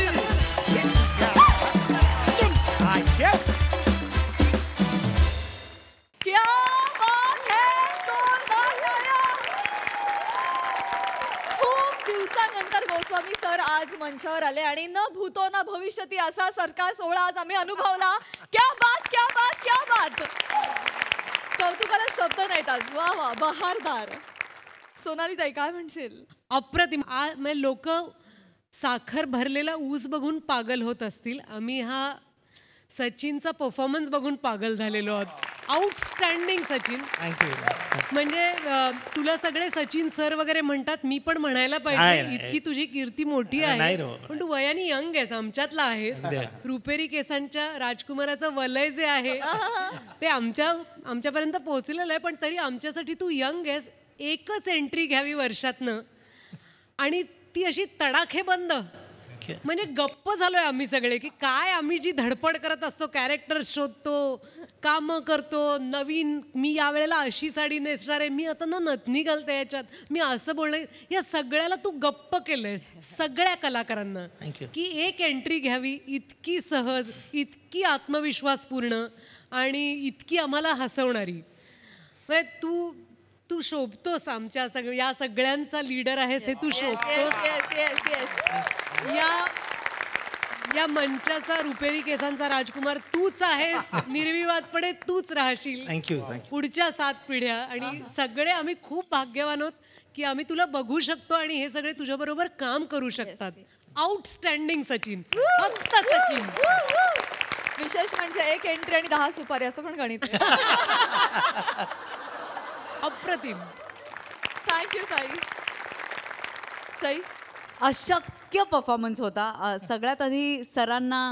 हाय, जेव. क्या बात है. जोरदार टाळ्या. खूप दिवसानंतर गोस्वामी सर आज मंचावर आले आणि न भूतो न भविष्यती असा सरकार सोहळा आज आम्ही अनुभवला. क्या बात क्या बात क्या बात. कौतुकाला शब्द नाहीत आज. वा वा बहारदार. सोनाली ताई काय म्हणशील. अप्रतिम. लोक साखर भरलेला ऊस बघून पागल होत असतील. आम्ही हा सचिनचा परफॉर्मन्स बघून पागल झालेलो आहोत. आउटस्टँडिंग सचिन. थँक्यू. म्हणजे तुला सगळे सचिन सर वगैरे म्हणतात, मी पण म्हणायला पाहिजे, नाही. इतकी तुझी कीर्ती मोठी नाही आहे. रे. पण तू वयाने यंग आहेस, आमच्यातला आहेस. रुपेरी केसांच्या राजकुमाराचं वलय जे आहे ते आमच्यापर्यंत पोहोचलेलं आहे, पण तरी आमच्यासाठी तू यंग आहेस. एकच एंट्री घ्यावी वर्षातनं आणि ती अशी तडाखे बंद. म्हणजे गप्प झालोय आम्ही सगळे की काय आम्ही जी धडपड करत असतो, कॅरेक्टर शोधतो, कामं करतो, नवीन मी यावेळेला अशी साडी नेसणार आहे, मी आता ना नथनी घालते याच्यात, मी असं बोलणं, या सगळ्याला तू गप्प केलंयस सगळ्या कलाकारांना. की एक एंट्री घ्यावी इतकी सहज, इतकी आत्मविश्वासपूर्ण आणि इतकी आम्हाला हसवणारी. म्हणजे तू शोभतोस आमच्या या सगळ्यांचा लीडर आहेस, हे तू शोभतोस. या मंचाचा रुपेरी केसांचा राजकुमार तूच आहेस, निर्विवादपणे तूच राहशील थँक्यू. पुढच्या 7 पिढ्या. आणि सगळे आम्ही खूप भाग्यवान आहोत की आम्ही तुला बघू शकतो आणि हे सगळे तुझ्याबरोबर काम करू शकतात. आउटस्टँडिंग सचिन, फक्त सचिन. विशेष म्हणजे 1 एंट्री आणि 10 सुपारी असं पण गणित आहे. अप्रतिम. थँक्यू ताई. सई, अशक्य परफॉर्मन्स होता. सगळ्यात आधी सरांना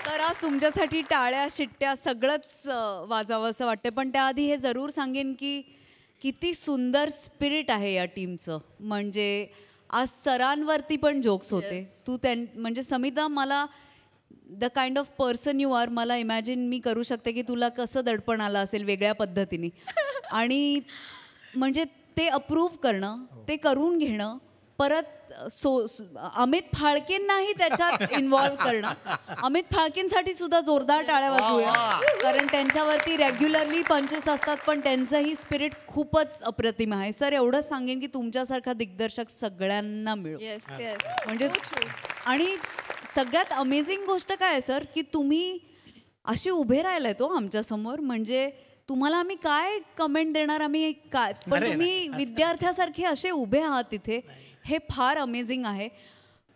तर आज तुमच्यासाठी टाळ्या शिट्ट्या सगळंच वाजावं असं वाटतं, पण त्याआधी हे जरूर सांगेन की किती सुंदर स्पिरिट आहे या टीमचं. म्हणजे आज सरांवरती पण जोक्स होते. तू म्हणजे समिता, मला the kind of person you are, मला इमॅजिन मी करू शकते की तुला कसं दडपण आलं असेल वेगळ्या पद्धतीने. आणि म्हणजे ते अप्रूव्ह करणं, ते करून घेणं, परत अमित फाळकेंनाही त्याच्यात इन्व्हॉल्व्ह करणं. अमित फाळकेंसाठी सुद्धा जोरदार टाळ्या वाजवूया, कारण त्यांच्यावरती रेग्युलरली पंचेस असतात, पण त्यांचंही स्पिरिट खूपच अप्रतिम आहे. सर, एवढंच सांगेन की तुमच्यासारखा दिग्दर्शक सगळ्यांना मिळो. म्हणजे आणि सगळ्यात अमेझिंग गोष्ट काय आहे सर, की तुम्ही अशी उभे राहिलाय तो आमच्यासमोर. म्हणजे तुम्हाला आम्ही काय कमेंट देणार, आम्ही काय, पण तुम्ही विद्यार्थ्यासारखे असे उभे आहात तिथे, हे फार अमेझिंग आहे.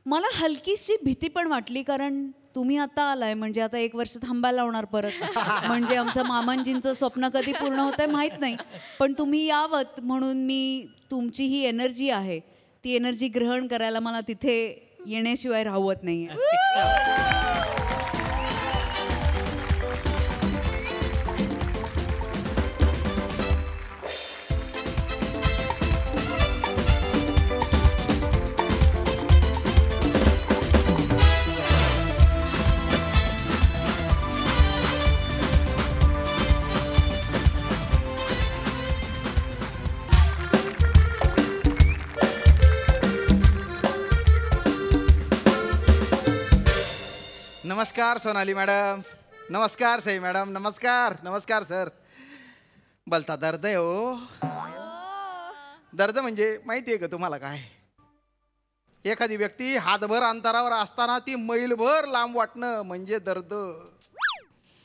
मला हलकीशी भीती पण वाटली, कारण तुम्ही आता आलाय म्हणजे आता 1 वर्ष थांबायला होणार परत. म्हणजे आमचं मामांजींचं स्वप्न कधी पूर्ण होतंय माहीत नाही, पण तुम्ही यावत म्हणून मी तुमची ही एनर्जी आहे ती एनर्जी ग्रहण करायला मला तिथे येण्याशिवाय राहवत नाही. नमस्कार सोनाली मॅडम, नमस्कार सई मॅडम, नमस्कार. नमस्कार सर. बोलता दर्द आहे हो. दर्द म्हणजे माहिती आहे का तुम्हाला काय? एखादी व्यक्ती हातभर अंतरावर असताना ती मैलभर लांब वाटणं म्हणजे दर्द.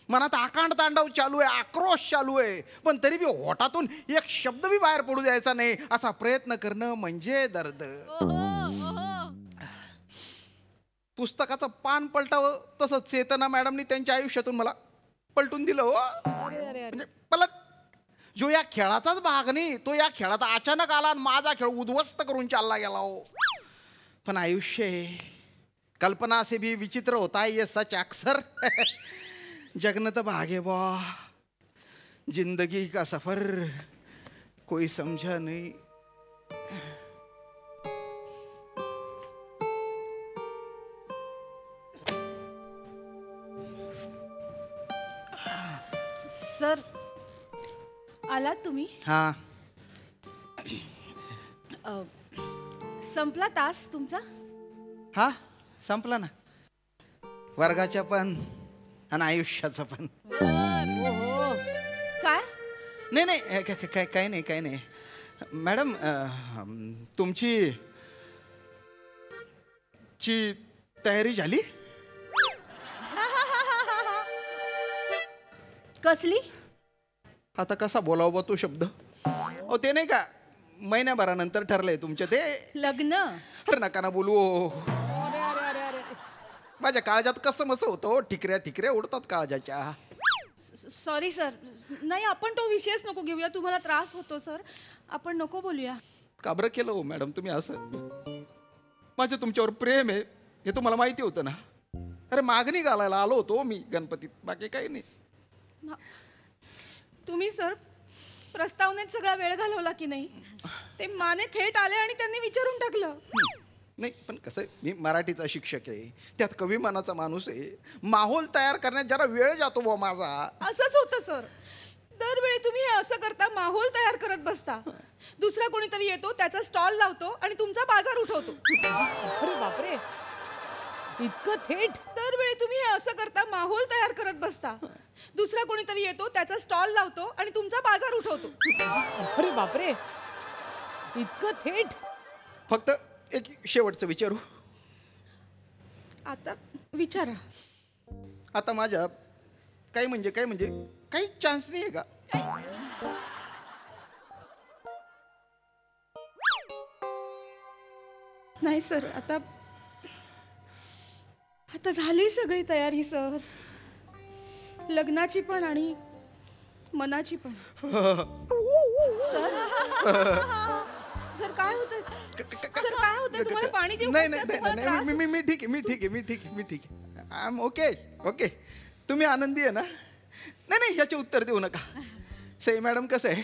मनात आकांड तांडव चालू आहे, आक्रोश चालू आहे, पण तरी बी होठातून एक शब्द बी बाहेर पडू द्यायचा नाही असा प्रयत्न करणं म्हणजे दर्द. पुस्तकाचं पान पलटावं तसं चेतना मॅडमनी त्यांच्या आयुष्यातून मला पलटून दिलं हो. म्हणजे पलट जो या खेळाचाच भाग नाही, तो या खेळात अचानक आला आणि माझा खेळ उद्ध्वस्त करून चालला गेला हो. पण आयुष्य कल्पना से भी विचित्र होता है ये सच अक्सर. जगन तो भाग है बा, जिंदगी का सफर कोई समझा नहीं. सर, आलात तुम्ही? हा, संपला तास तुमचा? हा संपला ना. वर्गाच्या पण आणि आयुष्याचं पण. काय? नाही नाही, काही नाही, काही नाही मॅडम. तुमची तयारी झाली? कसली? आता कसा बोलावं बा तो शब्द? ओ ते नाही का, महिन्याभरानंतर ठरलंय तुमच्या ते लग्न? अरे नका ना बोलू. माझ्या काळजात कसं मस होतं, ठिकऱ्या ठिकऱ्या उडतात काळजाच्या. सॉरी सर, नाही आपण तो विषयच नको घेऊया, तुम्हाला त्रास होतो सर, आपण नको बोलूया. का बरं केलं हो मॅडम तुम्ही असं? माझं तुमच्यावर प्रेम आहे हे तुम्हाला माहिती होतं ना. अरे मागणी घालायला आलो होतो मी गणपतीत, बाकी काही नाही. तुम्ही सर प्रस्तावनेत सगळा वेळ घालवला की नाही? ते माने थेट आले आणि त्यांनी विचारून टाकलं. नाही पण कसं आहे, मी मराठीचा शिक्षक आहे, त्यात कवी मनाचा माणूस आहे, माहोल तयार करण्यात जरा वेळ जातो बुवा माझा. असंच होतं सर, दरवेळी तुम्ही हे असं करता, माहोल तयार करत बसता. दुसरा कोणीतरी येतो, त्याचा स्टॉल लावतो आणि तुमचा बाजार उठवतो. अरे बापरे, इतकं थेट. दरवेळी तुम्ही हे असं करता, माहोल तयार करत बसता. दुसरा कोणीतरी येतो, त्याचा स्टॉल लावतो आणि तुमचा बाजार उठवतो. अरे बापरे, इतकं थेट. फक्त एक शेवटचं विचारू. आता विचारा. आता माझ्या काही काही चान्स नाही आहे का? नाही सर, आता झाली सगळी तयारी सर, लग्नाची पण आणि मनाची पण. सर काय होतंय? सर काय होतंय? तुम्हाला पाणी देऊ का नाही सर? नाही तुम्हाला नाही त्रास नाही, मी ठीक आहे. I am okay. तुम्ही आनंदी आहे ना? नाही ह्याचे उत्तर देऊ नका. सई मॅडम, कसं आहे,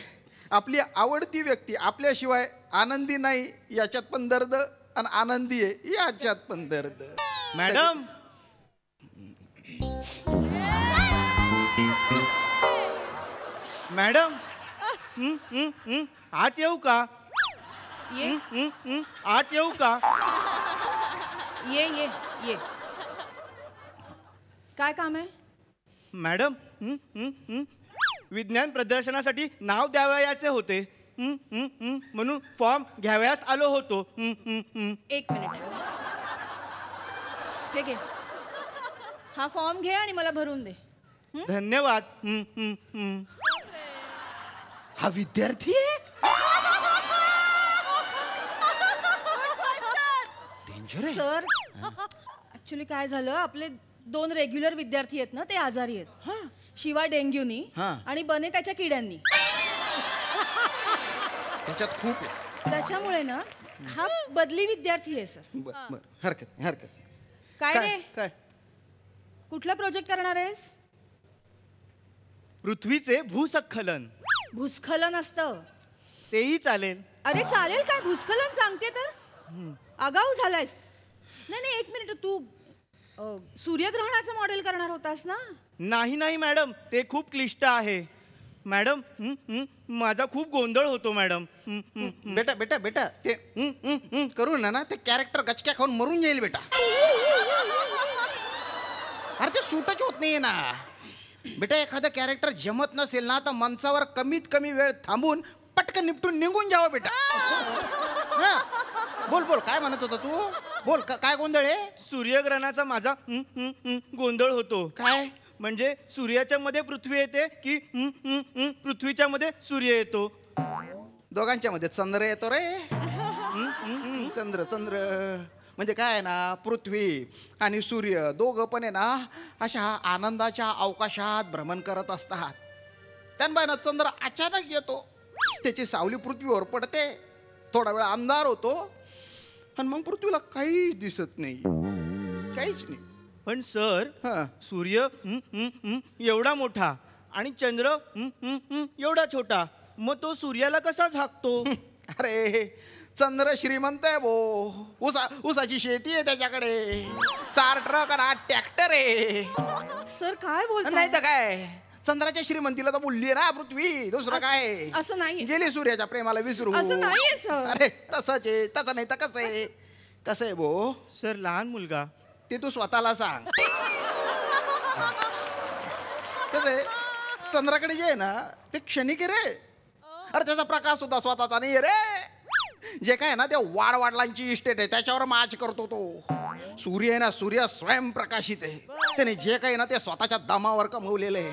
आपली आवडती व्यक्ती आपल्याशिवाय आनंदी नाही याच्यात पण दर्द, आणि आनंदी आहे याच्यात पण दर्द. मॅडम मॅडम आत येऊ का? आत येऊ का? ये. काय काम आहे? मॅडम विज्ञान प्रदर्शनासाठी नाव द्यावयाचे होते, म्हणून फॉर्म घ्यावयास आलो होतो. एक मिनिट. ठीक आहे, हा फॉर्म घे आणि मला भरून दे. धन्यवाद. हा विद्यार्थी आहे? डेंजर आहे. सर ऍक्च्युली काय झालं, आपले 2 रेग्युलर विद्यार्थी आहेत ना, ते आजारी आहेत. शिवा डेंग्यूनी आणि बने त्याच्या किड्यांनी. त्याच्यात खूप आहे. त्याच्यामुळे ना हा बदली विद्यार्थी आहे सर. बर हरकत नाही. काय रे, काय कुठला प्रोजेक्ट करणार आहेस? पृथ्वीचे भूस्खलन. भूस्खलन असतं तेही चालेल. अरे चालेल, काय भूस्खलन सांगते तर आगाऊ झालायस. नाही एक मिनिट, तू सूर्यग्रहणाचं मॉडेल करणार होतास ना? नाही मॅडम, ते खूप क्लिष्ट आहे. मॅडम माझा खूप गोंधळ होतो मॅडम. बेटा ते करून ना ते कॅरेक्टर गचक्या खाऊन मरून जाईल बेटा. अरे ते सूटच होत नाहीये ना बेटा. एखादं कॅरेक्टर जमत नसेल ना तर मंचावर कमीत कमी वेळ थांबून पटकन निपटून निघून जावं बेटा. बोल काय म्हणत होता तू? बोल काय गोंधळ आहे? सूर्यग्रहणाचा माझा गोंधळ होतो. काय म्हणजे सूर्याच्या मध्ये पृथ्वी येते की पृथ्वीच्या मध्ये सूर्य येतो? दोघांच्या मध्ये चंद्र येतो रे. चंद्र म्हणजे काय आहे ना, पृथ्वी आणि सूर्य दोघं पण आहे ना अशा आनंदाच्या अवकाशात भ्रमण करत असतात. त्यांना चंद्र अचानक येतो, त्याची सावली पृथ्वीवर पडते, थोडा वेळ अंधार होतो आणि मग पृथ्वीला काहीच दिसत नाही, काहीच नाही. पण सर सूर्य एवढा मोठा आणि चंद्र एवढा छोटा, मग तो सूर्याला कसा झाकतो? अरे चंद्र श्रीमंत आहे भो, ऊसाची शेती आहे त्याच्याकडे, 4 ट्रक आणि 8 ट्रॅक्टर आहे. सर काय बोलताय? नाही तर काय, चंद्राच्या श्रीमंतीला तर बोलली ना पृथ्वी, दुसरं काय? असं नाही, गेली सूर्याच्या प्रेमाला विसरू. असं नाहीये सर. अरे तसंच आहे, तसं नाही तर कसं आहे? कसं आहे भो सर, लहान मुलगा ते तू स्वतःला सांग. कसं आहे, चंद्राकडे जे आहे ना ते क्षणिक आहे रे. अरे त्याचा प्रकाश सुद्धा स्वतःचा नाही रे. जे काय ना ते वाडवडिलांची इस्टेट आहे त्याच्यावर माच करतो तो. सूर्य आहे ना, सूर्य स्वयंप्रकाशित आहे, त्याने जे काही ना ते स्वतःच्या दमावर कमवलेलं आहे.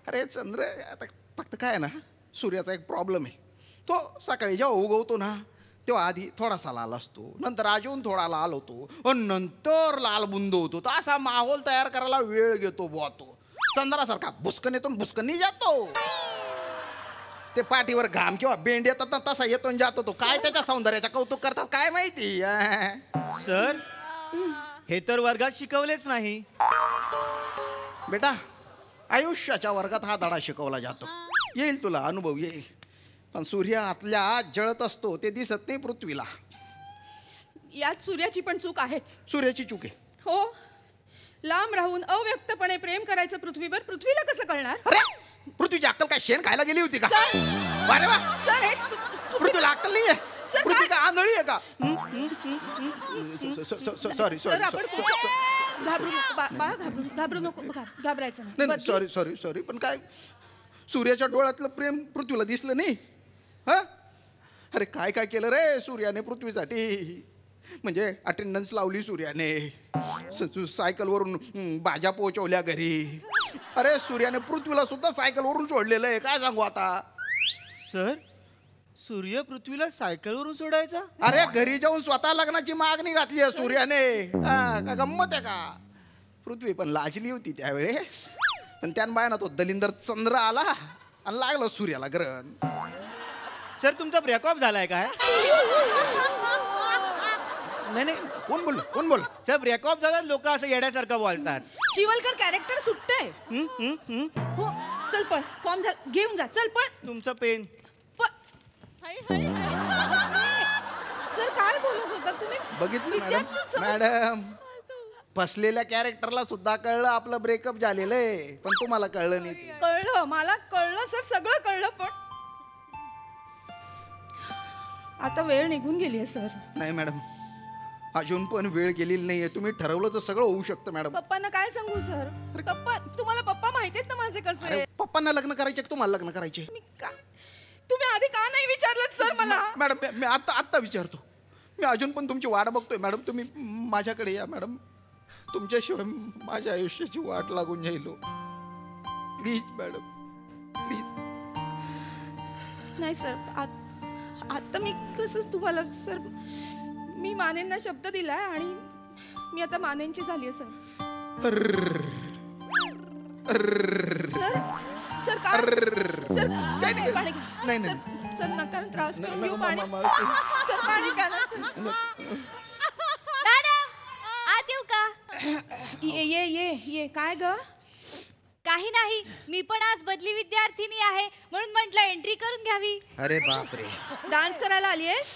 अरे चंद्र आता फक्त काय आहे ना, सूर्याचा एक प्रॉब्लेम आहे, तो सकाळी जेव्हा उगवतो ना तेव्हा आधी थोडासा लाल असतो, नंतर अजून थोडा लाल होतो, आणि नंतर लाल बुंद होतो. तर असा माहोल तयार करायला वेळ घेतो बुवा तो. चंद्रासारखा भुस्कन येतो भुस्कन जातो. ते पाठीवर घाम किंवा बेंड येतात ना, तसा येतो जातो तो. काय त्याच्या सौंदर्याचं कौतुक करतात काय माहिती. सर हे तर वर्गात शिकवलेच नाही. बेटा आयुष्याच्या वर्गात हा धडा शिकवला जातो. येईल तुला अनुभव येईल. पण सूर्य आतल्या आत जळत असतो, ते दिसत नाही पृथ्वीला. यात सूर्याची पण चूक आहेच. सूर्याची चूक आहे. हो, लांब राहून अव्यक्तपणे प्रेम करायचं पृथ्वीवर पृथ्वीला कसं कळणार? अरे पृथ्वीची अक्कल काय शेण खायला गेली होती का? सर, अरे वा, सर हे पृथ्वीला अक्कल नाहीये. सर, पृथ्वी काय- का आंधळी आहे का? सॉरी सर आपण घाबरू नको बाळा, घाबरू नको. घाबरायचं नाही नाही. सॉरी पण काय सूर्याच्या डोळ्यातलं प्रेम पृथ्वीला दिसलं नाही? हा, अरे काय काय केलं रे सूर्याने पृथ्वीसाठी. म्हणजे अटेंडन्स लावली सूर्याने, सायकलवरून भाज्या पोहोचवल्या घरी. अरे सूर्याने पृथ्वीला सुद्धा सायकलवरून सोडलेलं आहे. काय सांगू आता. सर सूर्य पृथ्वीला सायकलवरून सोडायचा? अरे घरी जाऊन स्वतः लग्नाची मागणी घातली आहे सूर्याने. का गंमत आहे का? पृथ्वी पण लाजली होती त्यावेळेस. पण त्यान बाय ना तो दलिंदर चंद्र आला आणि लागलं सूर्याला ग्रहण. सर तुमचा ब्रेकअप झालाय काय? नाही कोण बोल. सर ब्रेकअप झाला लोक असं येड्यासारखं बोलतात. शिवलकर कॅरेक्टर सुटतंय. हो, चल पण फॉर्म घेऊन जा. चल पण तुमचं पेन. सर काय बोलत होता तुम्ही? बघितलं विद्यार्थ्यांचं- मॅडम फसलेल्या कॅरेक्टरला सुद्धा कळलं आपलं ब्रेकअप झालेलं आहे, पण तुम्हाला कळलं नाही ते. कळलं, मला कळलं सर, सगळं कळलं. पण आता वेळ निघून गेली आहे सर. नाही मॅडम अजून पण वेळ गेलेली नाहीये. तुम्ही ठरवलं तर सगळं होऊ शकतं मॅडम. पप्पांना काय सांगू सर? तुम्हाला पप्पा माहितीत ना माझे कसे. अरे पप्पांना लग्न करायचे का तुम्हाला लग्न करायचे? तुम्ही आधी का नाही विचारलं सर मला? मॅडम मी आत्ता विचारतो. मी अजून पण तुमची वाट बघतोय मॅडम. तुम्ही माझ्याकडे या मॅडम. तुमच्याशिवाय माझ्या आयुष्याची वाट लागून जाईल. Please madam please. नाही सर, आता मी कसं तुम्हाला सर, मी मानेंना शब्द दिलाय आणि मी आता मानेंची झाली सर. सर काय सर? पाणी घ्या. नाही. सर नका त्रास करून घेऊ पाणी. सर पाणी घ्या ना सर. मॅडम आत येऊ का? ये काय ग? काही नाही, मी पण आज बदली विद्यार्थिनी आहे म्हणून म्हटलं एंट्री करून घ्यावी. अरे बापरे, डान्स करायला आलीयस?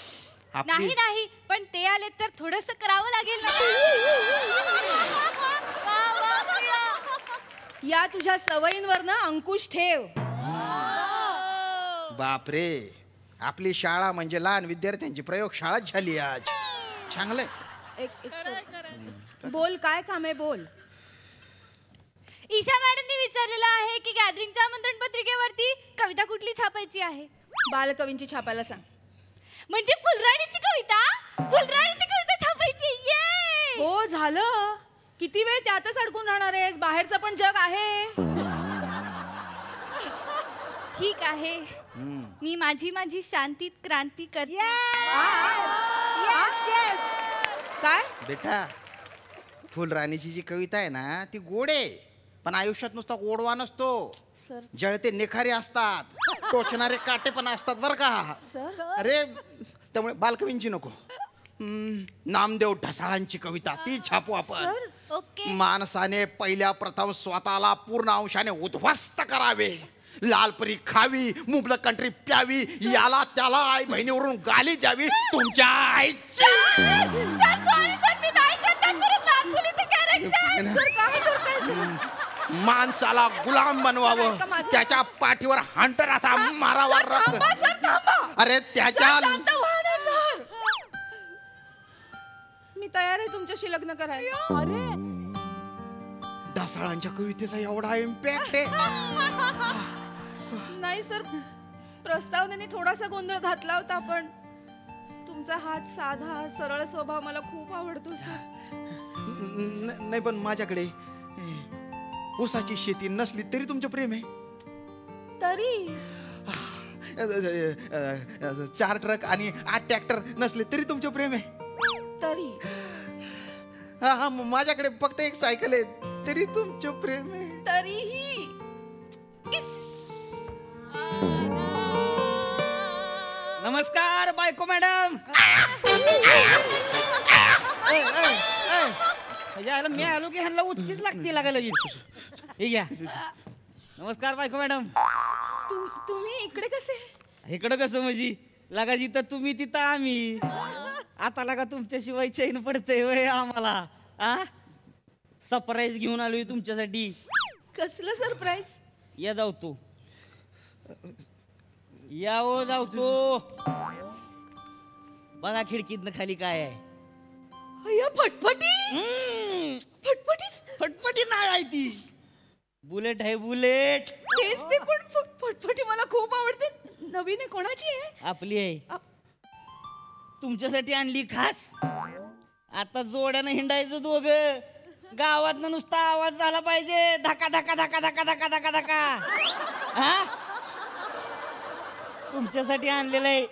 नाही पण ते आले तर थोडस करावं लागेल ना. या तुझ्या सवयींवरनं अंकुश ठेव. बापरे, आपली शाळा म्हणजे लहान विद्यार्थ्यांची प्रयोगशाळाच झाली आज. चांगलंय. बोल काय काम आहे बोल. ईशा मॅडमनी विचारलेलं आहे की गॅदरिंगच्या आमंत्रण पत्रिकेवरती कविता कुठली छापायची आहे. बालकवींची छापायला सांग. म्हणजे फुलराणीची कविता छापायची. ये हो झालं. किती वेळ त्यातच अडकून राहणार आहेस? बाहेरचं पण जग आहे. ठीक आहे, मी माझी शांतीत क्रांती करते. काय बेटा फुलराणीची जी कविता आहे ना ती गोड आहे, पण आयुष्यात नुसता गोडवा नसतो. सर जळते निखारे असतात, टोचणारे काटे पण असतात बरं का. सर अरे त्यामुळे बालकवींची नको. नामदेव ढसाळांची कविता ती छापू आपण. ओके. माणसाने पहिल्या प्रथम स्वतःला पूर्ण अंशाने उद्ध्वस्त करावे, लालपरी खावी, मुबलक कंट्री प्यावी, याला त्याला आई बहिणीवरून गाली द्यावी तुमच्या आईची. माणसाला गुलाम बनवावं, त्याच्या पाठीवर हंटर असा मारावा. अरे त्याच्या मी तयार आहे तुमच्याशी लग्न करायला. अरे ढसाळांच्या कवितेचा एवढा इम्पॅक्ट आहे. नाही सर, प्रस्तावनेने थोडासा गोंधळ घातला होता, पण तुमचा हात साधा सरळ स्वभाव मला खूप आवडतो सर. नाही पण माझ्याकडे ऊसाची शेती नसली तरी तुमचं प्रेम आहे. तरी 4 ट्रक आणि 8 ट्रॅक्टर नसले तरी तुमचे प्रेम आहे. तरी हा हा माझ्याकडे फक्त एक सायकल आहे तरी तुमचं प्रेम आहे. तरीही नमस्कार बायको मॅडम. यायला मी आलो की ह्यांना उचकीच लागते लागायला हे घ्या. नमस्कार बायको मॅडम. तुम्ही इकडे कसे? इकडं कसं म्हणजे लागा जिथं तुम्ही तिथं आम्ही. आता लागा तुमच्याशिवाय चैन पडतंय वय आम्हाला. सरप्राईज घेऊन आलोय तुमच्यासाठी. कसलं सरप्राईज? या जाऊ तू या ओ जाऊ तू. बघा खिडकीतनं खाली काय आहे. अय्या फटफटी. फटफटी नाही आहे ती. बुलेट आहे बुलेट. तेच ते पण फटफटी मला खूप आवडते. नवीन आहे. कोणाची आहे? आपली आहे. तुमच्यासाठी आणली खास. आता जोड्यानं हिंडायचं दोघं. गावातनं नुसता आवाज झाला पाहिजे. धका धका धका धका धका धका धका. हा तुमच्यासाठी आणलेलं आहे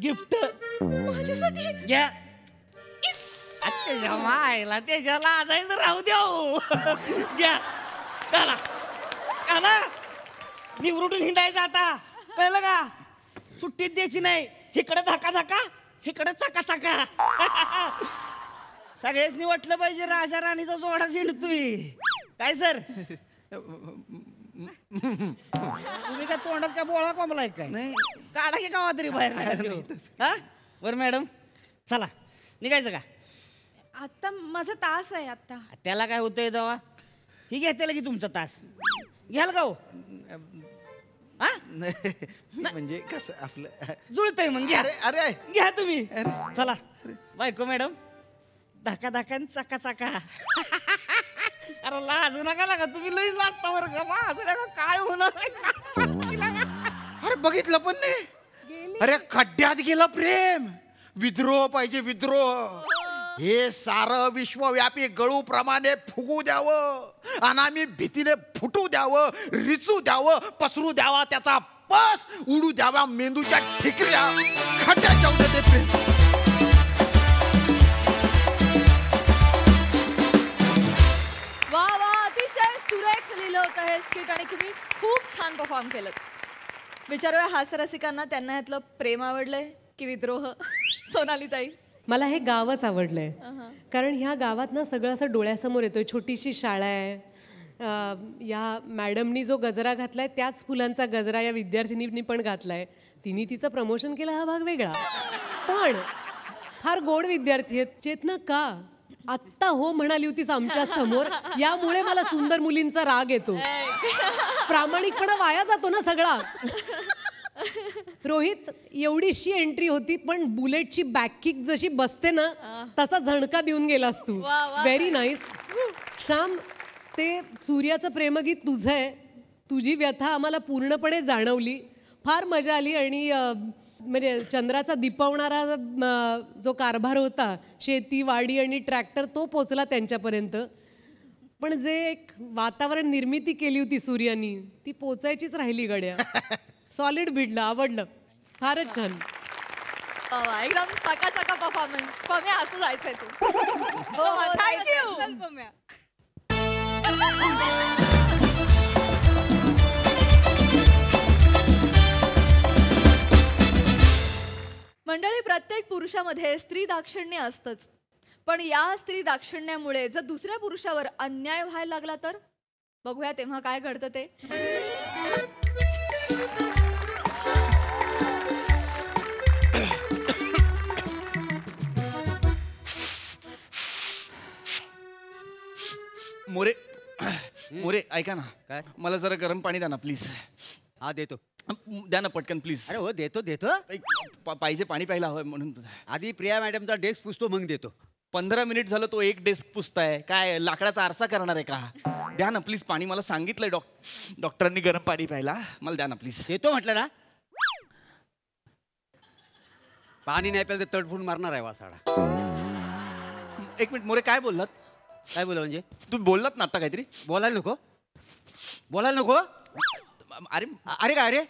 गिफ्ट. माझ्यासाठी? घ्या. त्याच्या मायला त्याच्याला आजायचं राहू द्या. घ्या काला काला. निवडून हिंडायचं आता कळलं का? सुट्टीत द्यायची नाही. इकडे धका धका इकडे चाका चाका. सगळेच वाटलं पाहिजे राजा राणीचा जोडा झिंडतोय. काय सर तुम्ही काय तोंडात काय बोळा कोंबलाय काय? नाही. काढा की गावा तरी बाहेर. हा बरं मॅडम चला निघायचं का? आता माझा तास आहे. आता त्याला काय होतंय दवा. ही घेतलेला की तुमचा तास घ्याल का हो? म्हणजे कसं आपलं जुळतंय मग घ्या. अरे अरे घ्या तुम्ही. चला बायको मॅडम धका धका चाका चाका. अरे लाजू नका लागा तुम्ही लईच लाजता बरं का. माझं नका काय होणार. अरे बघितलं पण नाही. अरे खड्ड्यात गेलं प्रेम. विद्रोह पाहिजे विद्रोह. हे सारं विश्वव्यापी गळूप्रमाणे फुगू द्यावं आणि आम्ही भीतीने फुटू द्यावं, रिचू द्यावं, पसरू द्यावा त्याचा पस, उडू द्यावा मेंदूच्या ठिकऱ्या. खड्ड्यात जाऊ दे ते प्रेम. वा वा अतिशय सुरेख लिहिलं होतं हे स्किट आणि तुम्ही खूप छान परफॉर्म केलं. विचारूया हास्यरसिकांना त्यांना यातलं प्रेम आवडलंय की विद्रोह? सोनाली ताई. मला हे गावच आवडलंय कारण ह्या गावात ना सगळं असं डोळ्यासमोर येतोय. छोटीशी शाळा आहे. या मॅडमनी जो गजरा घातलाय त्याच फुलांचा गजरा या विद्यार्थिनींनी पण घातलाय. तिने तिचं प्रमोशन केलं हा भाग वेगळा. पण फार गोड विद्यार्थी आहेत. चेतना का आत्ता हो म्हणाली होतीस आमच्या समोर. यामुळे मला सुंदर मुलींचा राग येतो. प्रामाणिकपणा वाया जातो ना सगळा. रोहित एवढीशी एंट्री होती पण बुलेटची बॅक किक जशी बसते ना तसा झणका देऊन गेलास तू. Very nice. श्याम ते सूर्याचं प्रेमगीत तुझं आहे. तुझी व्यथा आम्हाला पूर्णपणे जाणवली. फार मजा आली. आणि म्हणजे चंद्राचा दिपवणारा जो कारभार होता शेती वाडी आणि ट्रॅक्टर तो पोचला त्यांच्यापर्यंत. पण जे एक वातावरण निर्मिती केली होती सूर्यानी ती पोचायचीच राहिली गड्या. सॉलिड भिडलं. आवडलं. फारच छान. एकदम चकाचका परफॉर्मन्स. पम्या असं जायचंय तू. थँक्यू. मंडळी प्रत्येक पुरुषामध्ये स्त्री दाक्षिण्य असतंच. पण या स्त्री दाक्षिण्यामुळे जर दुसऱ्या पुरुषावर अन्याय व्हायला लागला तर बघूया तेव्हा काय घडतं ते. मोरे मोरे ऐका ना. काय? मला जरा गरम पाणी द्या ना प्लीज. हा देतो. द्या ना पटकन प्लीज. अरे हो देतो देतो. पाहिजे पाणी प्यायला हवं म्हणून. आधी प्रिया मॅडमचा डेस्क पुसतो मग देतो. 15 मिनिट झालं तो एक डेस्क पुसताय. काय लाकडाचा आरसा करणार आहे का? द्या ना प्लीज पाणी. मला सांगितलंय डॉक्टरांनी गरम पाणी प्यायला. मला द्या ना प्लीज. देतो म्हटलं ना. पाणी नाही प्यायला तर तडफून मारणार आहे वासाडा. एक मिनिट मोरे काय बोललात? काय बोला म्हणजे? तू बोललात ना आता काहीतरी. बोलायला नको. बोलायला नको. अरे अरे काय रे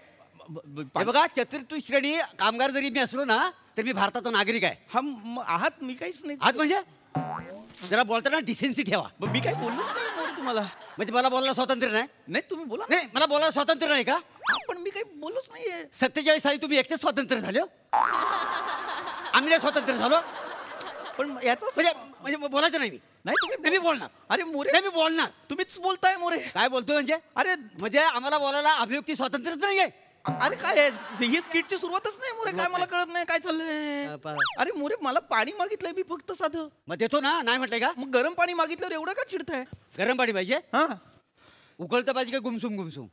हे बघा, चतुर्थ श्रेणी कामगार जरी मी असलो ना तर मी भारताचा नागरिक आहे. हा आहात, मी काहीच नाही. आहात म्हणजे जरा बोलताना डिसेन्सी ठेवा. मी काही बोललोच नाही मोरे तुम्हाला. म्हणजे मला बोलायला स्वातंत्र्य नाही? नाही तुम्ही बोला. नाही, मला बोलायला स्वातंत्र्य नाही का? पण मी काही बोललोच नाहीये. 47 साली तुम्ही एकटेच स्वातंत्र्य झाले हो? आम्ही नाही स्वातंत्र्य झालो. पण याचा म्हणजे बोलायचं नाही मी. नाही तुम्ही मी बोलणार. अरे मोरे नाही, मी बोलणार. तुम्हीच बोलताय मोरे. काय बोलतोय म्हणजे? अरे म्हणजे आम्हाला बोलायला अभिव्यक्ती स्वातंत्र्यच नाहीये. अरे काय आहे? ही स्किटची सुरुवातच नाही मोरे. काय मला कळत नाही काय चाललंय. अरे मोरे मला पाणी मागितलंय मी फक्त साधं. मग देतो ना, नाही म्हटलंय का? मग गरम पाणी मागितल्यावर एवढं का चिडताय? गरम पाणी पाहिजे? हा, उकळतं पाहिजे का गुमसुम गुमसुम?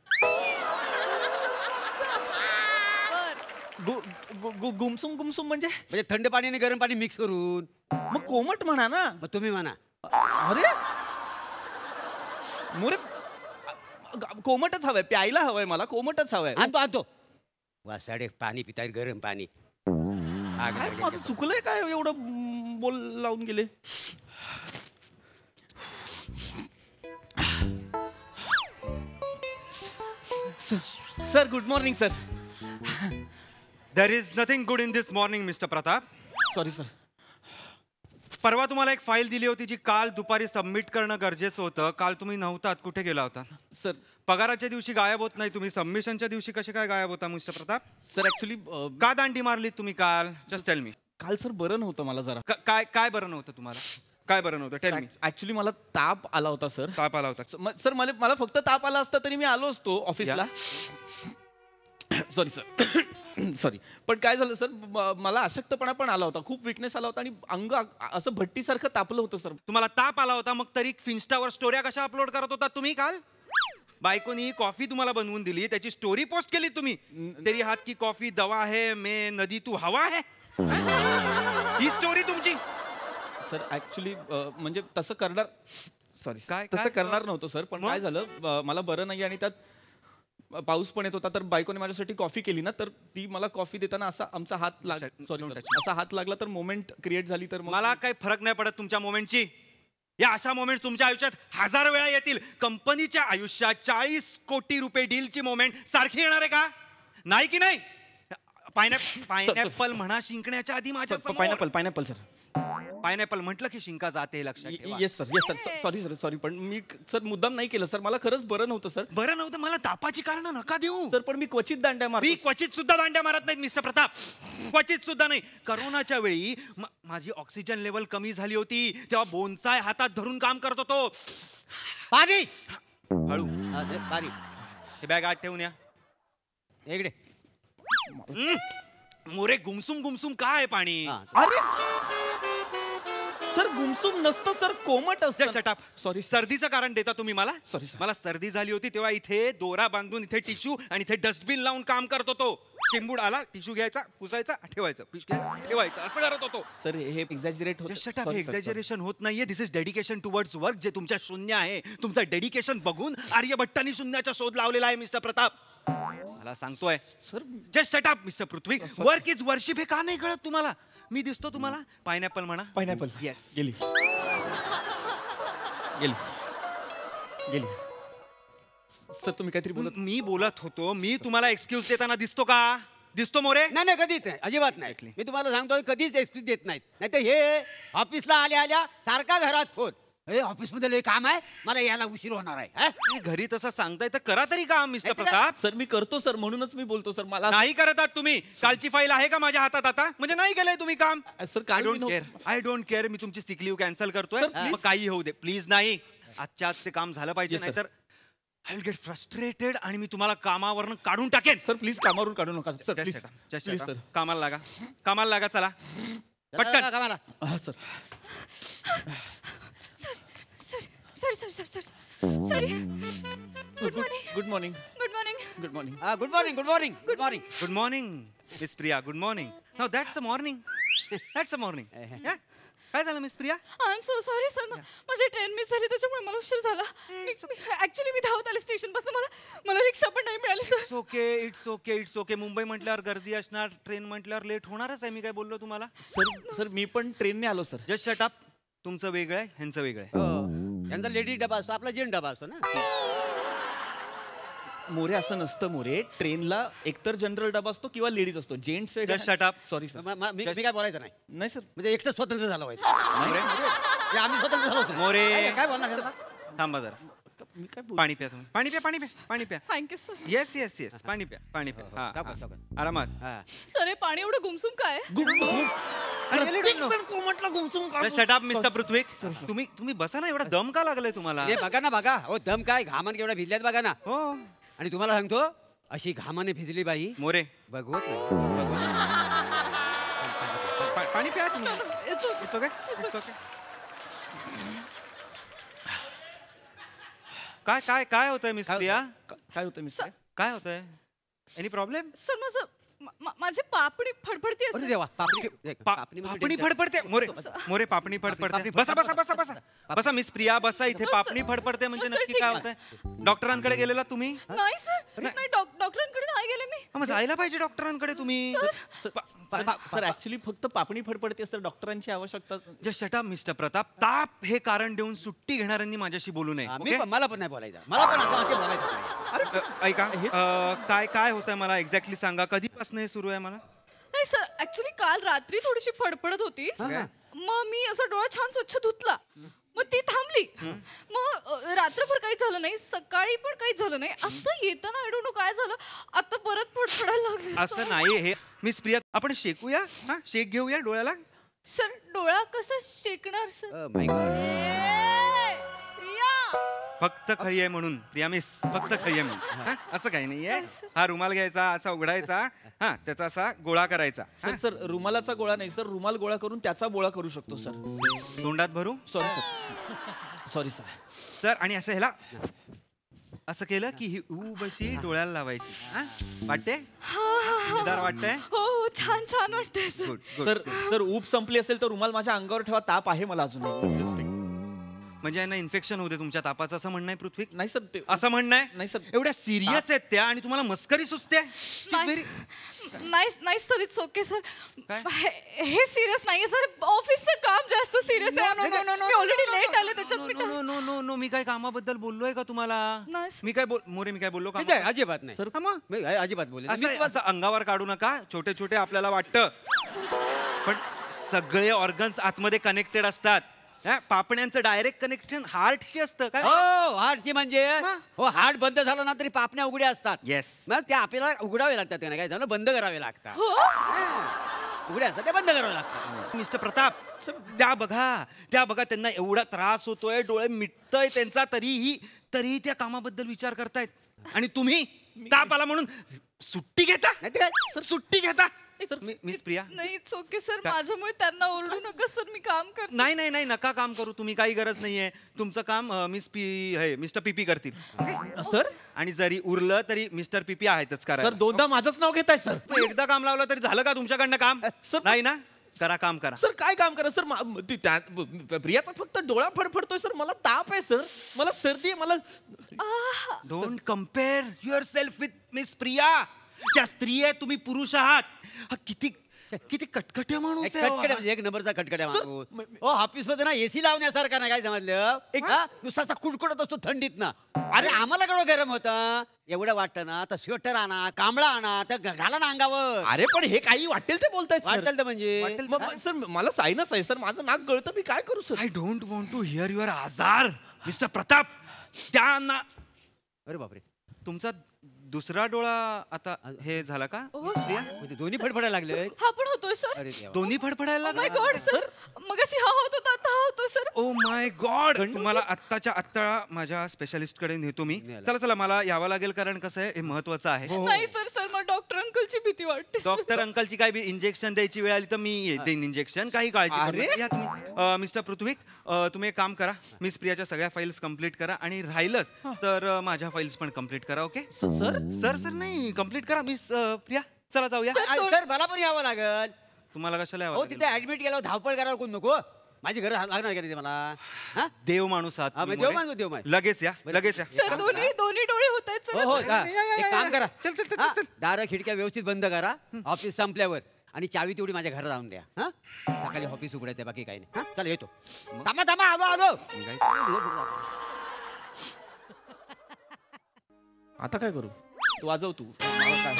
गुमसुम गुमसुम म्हणजे थंड पाणी आणि गरम पाणी मिक्स करून. मग कोमट म्हणा ना. मग तुम्ही म्हणा. अरे मोरे कोमटच हवंय, प्यायला हवंय मला, कोमटच हवंय. आणतो वासाडे पाणी पिताय गरम पाणी. काय माझं चुकलंय काय एवढं बोल लावून गेले? Sir good morning sir. There is nothing good in this morning mister Pratap. Sorry sir. परवा तुम्हाला एक फाईल दिली होती जी काल दुपारी सबमिट करणं गरजेचं होतं. काल तुम्ही नव्हतात, कुठे गेला होता? सर पगाराच्या दिवशी गायब होत नाही तुम्ही, सबमिशनच्या दिवशी कसे काय गायब होता मिस्टर प्रताप? सर ऍक्च्युली का दांडी मारली तुम्ही काल? Just tell me. काल सर बरं नव्हतं मला जरा. काय काय बरं नव्हतं तुम्हाला? काय बरं नव्हतं? Tell me. ऍक्च्युली मला ताप आला होता सर. ताप आला होता? सर मला फक्त ताप आला असता तरी मी आलो असतो ऑफिसला. Sorry sir. सॉरी. पण काय झालं सर, मला अशक्तपणा पण आला होता, खूप विकनेस आला होता आणि अंग असं भट्टीसारखं तापलं होतं सर. तुम्हाला ताप आला होता, मग तरी फिन्स्टावर स्टोऱ्या कशा अपलोड करत होता तुम्ही काल? बायकोनी कॉफी तुम्हाला बनवून दिली, त्याची स्टोरी पोस्ट केली तुम्ही. तेरी हात की कॉफी दवा है, मैं नदी तू हवा है. ही स्टोरी तुमची. सर ऍक्च्युली म्हणजे तसं करणार, सॉरी काय तसं करणार नव्हतं सर. पण काय झालं, मला बरं नाही आणि त्यात पाऊस पण येत होता, तर बायकोने माझ्यासाठी कॉफी केली ना, तर ती मला कॉफी देताना असा आमचा हात सॉरी असा हात लागला, तर मोमेंट क्रिएट झाली. तर मला काही फरक नाही पडत तुमच्या मोमेंटची. या अशा मोमेंट तुमच्या आयुष्यात 1000 वेळा येतील. कंपनीच्या आयुष्यात 40 कोटी रुपये डीलची मोमेंट सारखी येणार आहे का? नाही की नाही? पायनॅपल म्हणा शिंकण्याच्या आधी माझ्या पायनॅपल सर. पायनॅपल म्हटलं की शिंका जाते, लक्षात ठेवा. Yes sir. Sorry sir. Sorry. पण मी सर मुद्दाम नाही केलं सर. मला खरंच बरं नव्हतं सर. बरं नव्हतं, मला तापाची कारण नका देऊ सर. पण मी क्वचित दांड्या मारतो. मी क्वचित सुद्धा दांड्या मारत नाहीत मिस्टर प्रताप, क्वचित सुद्धा नाही. करोनाच्या वेळी माझी ऑक्सिजन लेवल कमी झाली होती, तेव्हा बोनसाय हातात धरून काम करत होतो. पाणी हळू. पाणी. हे बॅग आत ठेवून या इकडे. मोरे गुमसुम गुमसुम काय आहे पाणी? अरे सर गुमसुम नसतं सर, कोमट असतं. शटअप. सॉरी. सर्दीचं कारण देता तुम्ही मला? Sorry sir. मला सर्दी झाली होती तेव्हा इथे दोरा बांधून इथे टिश्यू आणि इथे डस्टबिन लावून काम करत होतो. चिंबूड आला, टिश्यू घ्यायचा, पुसायचा, ठेवायचा, ठेवायचा, असं करत होतो. सर हे एक्झॅजरेट होतं. शटअप. हे एक्झॅजरेशन होत नाहीये. दिस इज डेडिकेशन टुवर्ड्स वर्क. जे तुमच्या शून्य आहे, तुमचं डेडिकेशन बघून आर्यभट्टांनी शून्याचा शोध लावलेला आहे मिस्टर प्रताप. मला सांगतोय sir. Just shut up mister Prithvi. Work is worship हे का नाही कळत तुम्हाला? मी दिसतो तुम्हाला? पायनॅपल म्हणा. पायनॅपल. येस. गेली. सर तुम्ही काहीतरी बोलत. मी बोलत होतो. मी तुम्हाला एक्सक्यूज देताना दिसतो का? दिसतो मोरे? नाही कधीच नाही, अजिबात नाही. मी तुम्हाला सांगतो कधीच एक्सक्यूज देत नाहीत. नाही तर हे ऑफिसला आल्या सारखा घरात फोन, हे ऑफिसमध्ये लय काम आहे, मला यायला उशीर होणार आहे. घरी तसं सांगताय तर करा तरी काम मिस्टर प्रताप. सर मी करतो सर, म्हणूनच मी बोलतो सर. मला नाही करत आहात तुम्ही. कालची फाईल आहे का माझ्या हातात आता? म्हणजे नाही केलंय तुम्ही काम? Sir I don't care. मी तुमची सिक लीव्ह कॅन्सल करतोय. मग काही होऊ दे प्लीज. नाही, आजच्या आज ते काम झालं पाहिजे, नाहीतर आय विल गेट फ्रस्ट्रेटेड आणि मी तुम्हाला कामावरनं काढून टाकेन. सर प्लीज कामावरून काढू नका सर. Please please sir. कामाला लागा, कामाला लागा. चला पटकन. कामाला. हा sir. Sorry. Good morning. Good morning. Good morning. Good morning. Good morning. Good morning. Good morning. Good morning miss Priya. Good morning. No that's a morning. That's a morning. काय झालं miss Priya? I am so sorry sir. माझी train miss झाली, त्याच्यामुळे मला उशीर झाला. Actually मी धावत आले स्टेशन पासून. मला रिक्षा पण नाही मिळाली सर. It's okay. मुंबई म्हटल्यावर गर्दी असणार, ट्रेन म्हटल्यावर लेट होणारच आहे. मी काय बोललो तुम्हाला? सर मी पण ट्रेनने आलो सर. Just shut up. तुमचं वेगळं आहे, ह्यांचं वेगळं आहे. यांचा लेडीज डबा असतो, आपला जेंट डबा असतो ना. मोरे असं नसतं मोरे. ट्रेनला एकतर जनरल डबा असतो किंवा लेडीज असतो. Gents Just shut up. Sorry sir. मी काय बोलायचं नाही नाही सर. म्हणजे एकटं स्वतंत्र झालं पाहिजे. आम्ही स्वतंत्र झालो होतो. मोरे काय बोलणार याला? थांबा जरा. मी काय पाणी प्या तुम्ही. पाणी प्या, पाणी प्या, पाणी प्या. Thank you sir. Yes yes yes पाणी प्या, पाणी प्या. हा, सावकाश, हा. सावकाश. आरामात. हा. सर हे पाणी एवढं गुमसुम काय? शट अप मिस्टर पृथ्वी. तुम्ही बसा ना. एवढा दम का लागलाय तुम्हाला? हे बघा ना बघा. हो दम काय घामान केवढ्या भिजल्यात बघा ना. हो. आणि तुम्हाला सांगतो अशी घामाने भिजली बाई मोरे बघवत नाही. पाणी प्या तुम्ही. It's okay. It's okay. काय काय काय होतंय मिस प्रिया? काय होतं मी? काय होतंय? Any problem? सर माझी पापणी फडफडते. अरे देवा पापणी पापणी फडफडते. मोरे मोरे पापणी फडफडते. बसा बसा बसा बसा बसा मिस प्रिया बसा इथे. पापणी फडफडते म्हणजे नक्की काय होतंय? डॉक्टरांकडे गेलेला तुम्ही? नाही सर नाही डॉक्टरांकडे नाही गेले मी. मग जायला पाहिजे डॉक्टरांकडे तुम्ही. सर ऍक्च्युली फक्त पापणी फडफडते सर. डॉक्टरांची आवश्यकता. Just shut up mister Pratap. ताप हे कारण देऊन सुट्टी घेणाऱ्यांनी माझ्याशी बोलू नये. okay? मला पण नाही बोलायचं. मला पण आता बोलायचं नाही. ऐका काय काय होतंय मला एक्झॅक्टली सांगा. कधीपासून हे सुरू आहे मला? नाही सर ऍक्च्युली काल रात्री थोडीशी फडफडत होती. मग मी असं डोळा छान स्वच्छ धुतला. मग ती थांबली. मग रात्रभर काही झालं नाही. सकाळी पण काही झालं नाही. आता येताना आय डोंट नो काय झालं. आता परत फडफडायला लागली. असं नाही हे मिस प्रिया. आपण शेकूया. हा शेक घेऊया डोळ्याला. सर डोळा कसा शेकणार सर? फक्त खळी आहे म्हणून प्रिया मिस. फक्त खळी आहे म्हणून. हा? असं काही नाहीये. हा रुमाल घ्यायचा असा उघडायचा. हा त्याचा असा गोळा करायचा. सर रुमालाचा गोळा नाही सर. रुमाल गोळा करून त्याचा गोळा करू शकतो सर. तोंडात भरू. Sorry sir. सर आणि असं ह्याला असं केलं की ही ऊब अशी डोळ्याला लावायची. हा वाटते? मजेदार वाटतंय? हो छान छान वाटतंय सर. सर ऊब संपली असेल तर रुमाल माझ्या अंगावर ठेवा. ताप आहे मला अजून. म्हणजे यांना इन्फेक्शन होते तुमच्या तापाचं असं म्हणणं आहे पृथ्वी? नाही सर ते असं म्हणणं आहे. नाही सर. एवढ्या सिरियस आहेत त्या आणि तुम्हाला मस्करी सुचते. नाही सर इट्स ओके सर. हे सिरियस नाहीये सर. ऑफिसचं काम जास्त सिरियस आहे. मी ऑलरेडी लेट आले त्याच्यात. नो नो नो मी काय कामाबद्दल बोललोय का तुम्हाला? मी काय मोरे मी काय बोललो का? अजिबात नाही सर. अजिबात बोल. असं अंगावर काढू नका. छोटे छोटे आपल्याला वाटतं पण सगळे ऑर्गन्स आतमध्ये कनेक्टेड असतात. पापण्यांचं डायरेक्ट कनेक्शन हार्टशी असतं काय? हो हार्टची म्हणजे हो हार्ट बंद झालं ना तरी पापण्या उघड्या असतात. येस. मग त्या आपल्याला उघडावे लागतात. काय झालं बंद करावे लागतात. उघड्या असतात ते बंद करावे लागतात. मिस्टर प्रताप त्या बघा त्यांना एवढा त्रास होतोय. डोळे मिटतय त्यांचा तरीही त्या कामाबद्दल विचार करतायत. आणि तुम्ही ताप आला म्हणून सुट्टी घेता. नाही काय सर सुट्टी घेता. मिस प्रिया नाही इट्स ओके सर. माझ्यामुळे त्यांना ओरडू नका सर. मी काम करते. नाही नाही नाही नका काम करू तुम्ही. काही गरज नाहीये. तुमचं काम मिस्टर पीपी करतील सर. आणि जरी उरलं तरी मिस्टर पीपी आहेतच करायला. सर दोनदा माझंच नाव घेताय सर. एकदा काम लावलं तरी झालं का तुमच्याकडनं काम? नाही ना. करा काम करा. सर काय काम करा सर. प्रियाचा फक्त डोळा फडफडतोय सर. मला ताप आहे सर. मला सर्दी आहे. मला don't compare your self with miss Priya. त्या स्त्री आहे तुम्ही पुरुष आहात. किती कटकट्या माणूस आहे. एक नंबरचा कटकट्या माणूस. ऑफिस मध्ये ना एसी लावण्यासारखा नाही. काय समजलं? नुसता कुडकुडत असतो थंडीत ना. अरे आम्हाला केवढं गरम होतं. एवढं वाटतं ना तर स्वेटर आणा कांबळा आणा तर घाला ना अंगावर. अरे पण हे काही वाटेल ते बोलतायत. वाटेल तर म्हणजे सर मला सायनस आहे सर. माझं नाक गळतं. मी काय करू sir? I don't want to hear your आजार मिस्टर प्रताप. त्यांना अरे बापरे तुमचा दुसरा डोळा आता हे झाला का? दोन्ही फडफडायला लागले. हा पण होतोय सर. दोन्ही फडफडायला माय गॉड सर. मगाशी हा होत होता आता हा होतोय सर. Oh my God. तुम्हाला आत्ताच्या आत्ता माझ्या स्पेशालिस्ट कडे नेतो मी. चला मला यावं लागेल कारण कसं आहे हे महत्वाचं आहे. नाही सर मला डॉक्टर अंकलची भीती वाटते. डॉक्टर अंकलची काय इंजेक्शन द्यायची वेळ आली तर मी देईन इंजेक्शन. काही काळजी. मिस्टर पृथ्वी तुम्ही एक काम करा. मिस प्रियाच्या सगळ्या फाईल्स कम्प्लीट करा आणि राहिलंच तर माझ्या फाईल्स पण कम्प्लीट करा. ओके सर नाही कम्प्लीट करा. मिस प्रिया चला जाऊया. सर मला पण यावं लागेल. तुम्हाला कशाला हो तिथे ऍडमिट केल्यावर धावपळ करायला कोण नको. माझी घर लागणार का तिथे मला. देव माणूस आहात. देव माणूस लगेच या लगेच या. सर दोन्ही डोळे होत आहेत. हो एक काम करा. चल दार खिडक्या व्यवस्थित बंद करा. ऑफिस संपल्यावर आणि चावी तेवढी माझ्या घरात आणून द्या. सकाळी ऑफिस उघडायचं बाकी काही नाही. चला येतो. थांबा आलो. आता काय करू? तू वाजव तू. मला काय